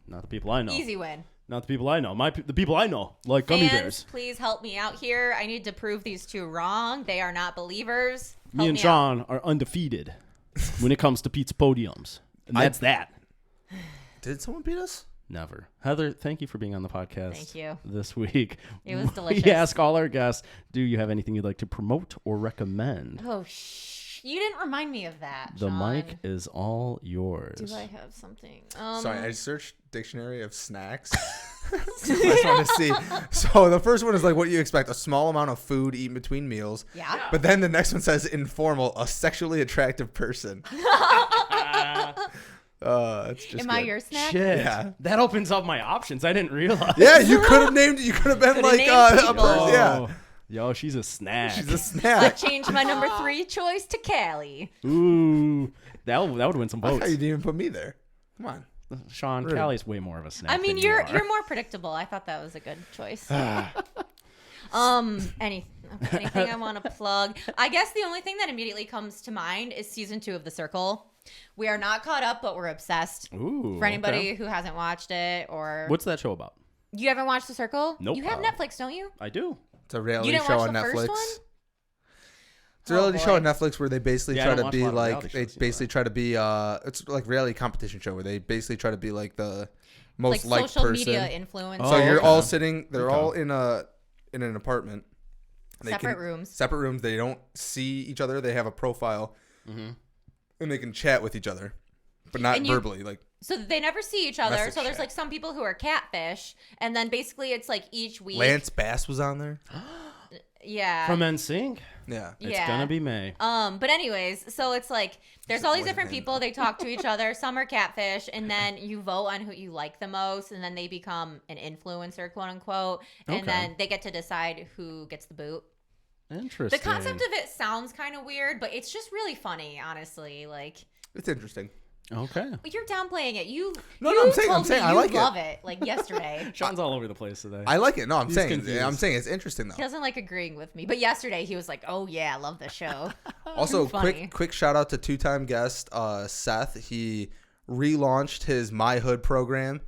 not the people I know. Easy win. Not the people I know. The people I know like gummy Fans, bears. please help me out here. I need to prove these two wrong. They are not believers. Me Help and out. Sean are undefeated when it comes to Pizza Podiums. And that's that. Did someone beat us? Never. Heather, thank you for being on the podcast. Thank you. This week. It was delicious. We ask all our guests, do you have anything you'd like to promote or recommend? Oh, you didn't remind me of that, The Sean. mic is all yours. Do I have something? Sorry, I searched dictionary of snacks. I just want to see. So the first one is like what you expect: a small amount of food eaten between meals. Yeah. But then the next one says informal, a sexually attractive person. It's just Am I good. your snack? Shit. Yeah. That opens up my options. I didn't realize. Yeah, you could have named. You could have been Could've like named a people. person. Yeah, Oh. Yo, she's a snack. she's a I snack. changed my number 3 choice to Callie. Ooh. That would win some I like votes. how you didn't even put me there. Come on. Sean, Rude. Callie's way more of a snack. I mean, than you're you are. more predictable. I thought that was a good choice. Anything I want to plug? I guess the only thing that immediately comes to mind is season 2 of The Circle. We are not caught up, but we're obsessed. Ooh. For anybody okay. who hasn't watched it, or What's that show about? you haven't watched The Circle? Nope. You have Netflix, don't you? I do. It's a You reality didn't show watch on the Netflix. first one? It's a reality Oh, show boy. on Netflix where they basically Yeah, I try don't to watch be a lot of like reality they shows, basically try to be it's like reality competition show where they basically try to be like the most Like liked social person. media influencers. So Oh, you're okay. all sitting. They're Okay. all in an apartment. Separate rooms. Separate rooms. They don't see each other. They have a profile, and they can chat with each other, but not And you- verbally. Like So they never see each other. Message So there's chat. like some people who are catfish, and then basically it's like each week. Lance Bass was on there. Yeah. From NSYNC. Yeah. It's Yeah. gonna be May. But anyways, so it's like there's all these Wasn't different him, people. They talk to each other. Some are catfish, and then you vote on who you like the most, and then they become an influencer, quote unquote, and Okay. then they get to decide who gets the boot. Interesting. The concept of it sounds kind of weird, but it's just really funny, honestly. Like It's interesting. Okay. you're downplaying it. You No, you no, I'm saying- told I'm saying me I you like it. love it. Like yesterday. Sean's all over the place today. I like it. No, I'm He's saying confused. it's interesting though. He doesn't like agreeing with me, but yesterday he was like, "Oh yeah, I love the show." Also, Funny. quick shout out to 2-time guest Seth. He relaunched his My Hood program.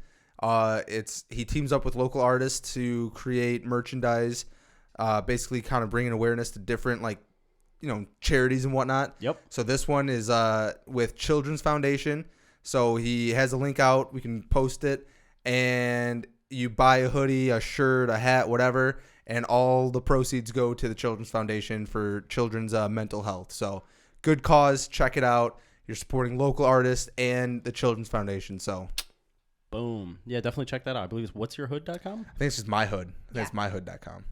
He teams up with local artists to create merchandise, basically kind of bringing awareness to different charities and whatnot. Yep. So this one is with Children's Foundation. So he has a link out. We can post it, and you buy a hoodie, a shirt, a hat, whatever, and all the proceeds go to the Children's Foundation for children's mental health. So good cause. Check it out. You're supporting local artists and the Children's Foundation. So Boom. Yeah, definitely check that out. I believe it's whatsyourhood.com. I think it's just My Hood. I think it's Yeah. myhood.com.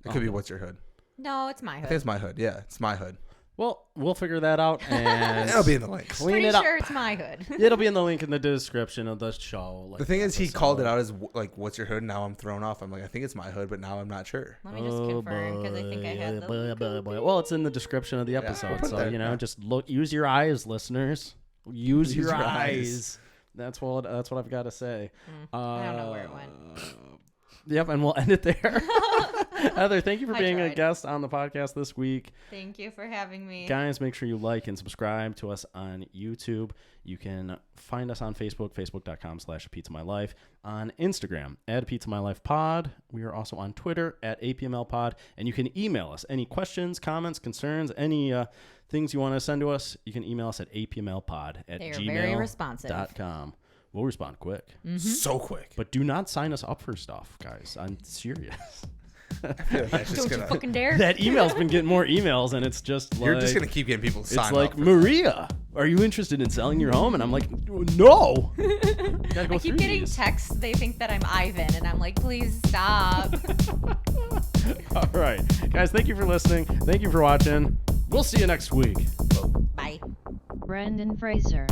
It could be What's Your Hood. No, it's my I think hood. it's My Hood. Yeah, it's My Hood. Well, we'll figure that out and It'll be in the links. clean Pretty it up. sure it's my hood. It'll be in the link in the description of the show. Like The thing is, he episode. called it out as like, "What's your hood?" Now I'm thrown off. I'm like, I think it's My Hood, but now I'm not sure. Let me just confirm because I think I had the. Well, it's in the description of the we'll episode, put so that, you know, yeah. just look. Use your eyes, listeners. Use your your eyes. That's what I've got to say. I don't know where it went. Yep, and we'll end it there. Heather, thank you for I being a tried. guest on the podcast this week. Thank you for having me. Guys, make sure you like and subscribe to us on YouTube. You can find us on Facebook, facebook.com/PizzaMyLife. On Instagram, @PizzaMyLifePod. We are also on Twitter, @APMLPod. And you can email us any questions, comments, concerns, any things you want to send to us. You can email us at apmlpod They are very responsive. @gmail.com. We'll respond quick. So quick. But do not sign us up for stuff, guys. I'm serious. I feel like that's just Don't you gonna. fucking dare. That email's been getting more emails, and it's just like... You're just gonna keep getting people to It's sign like, up. Maria, are you interested in selling your home? And I'm like, no. Gotta go I keep through getting these. texts. They think that I'm Ivan, and I'm like, please stop. All right. Guys, thank you for listening. Thank you for watching. We'll see you next week. Bye. Brendan Fraser.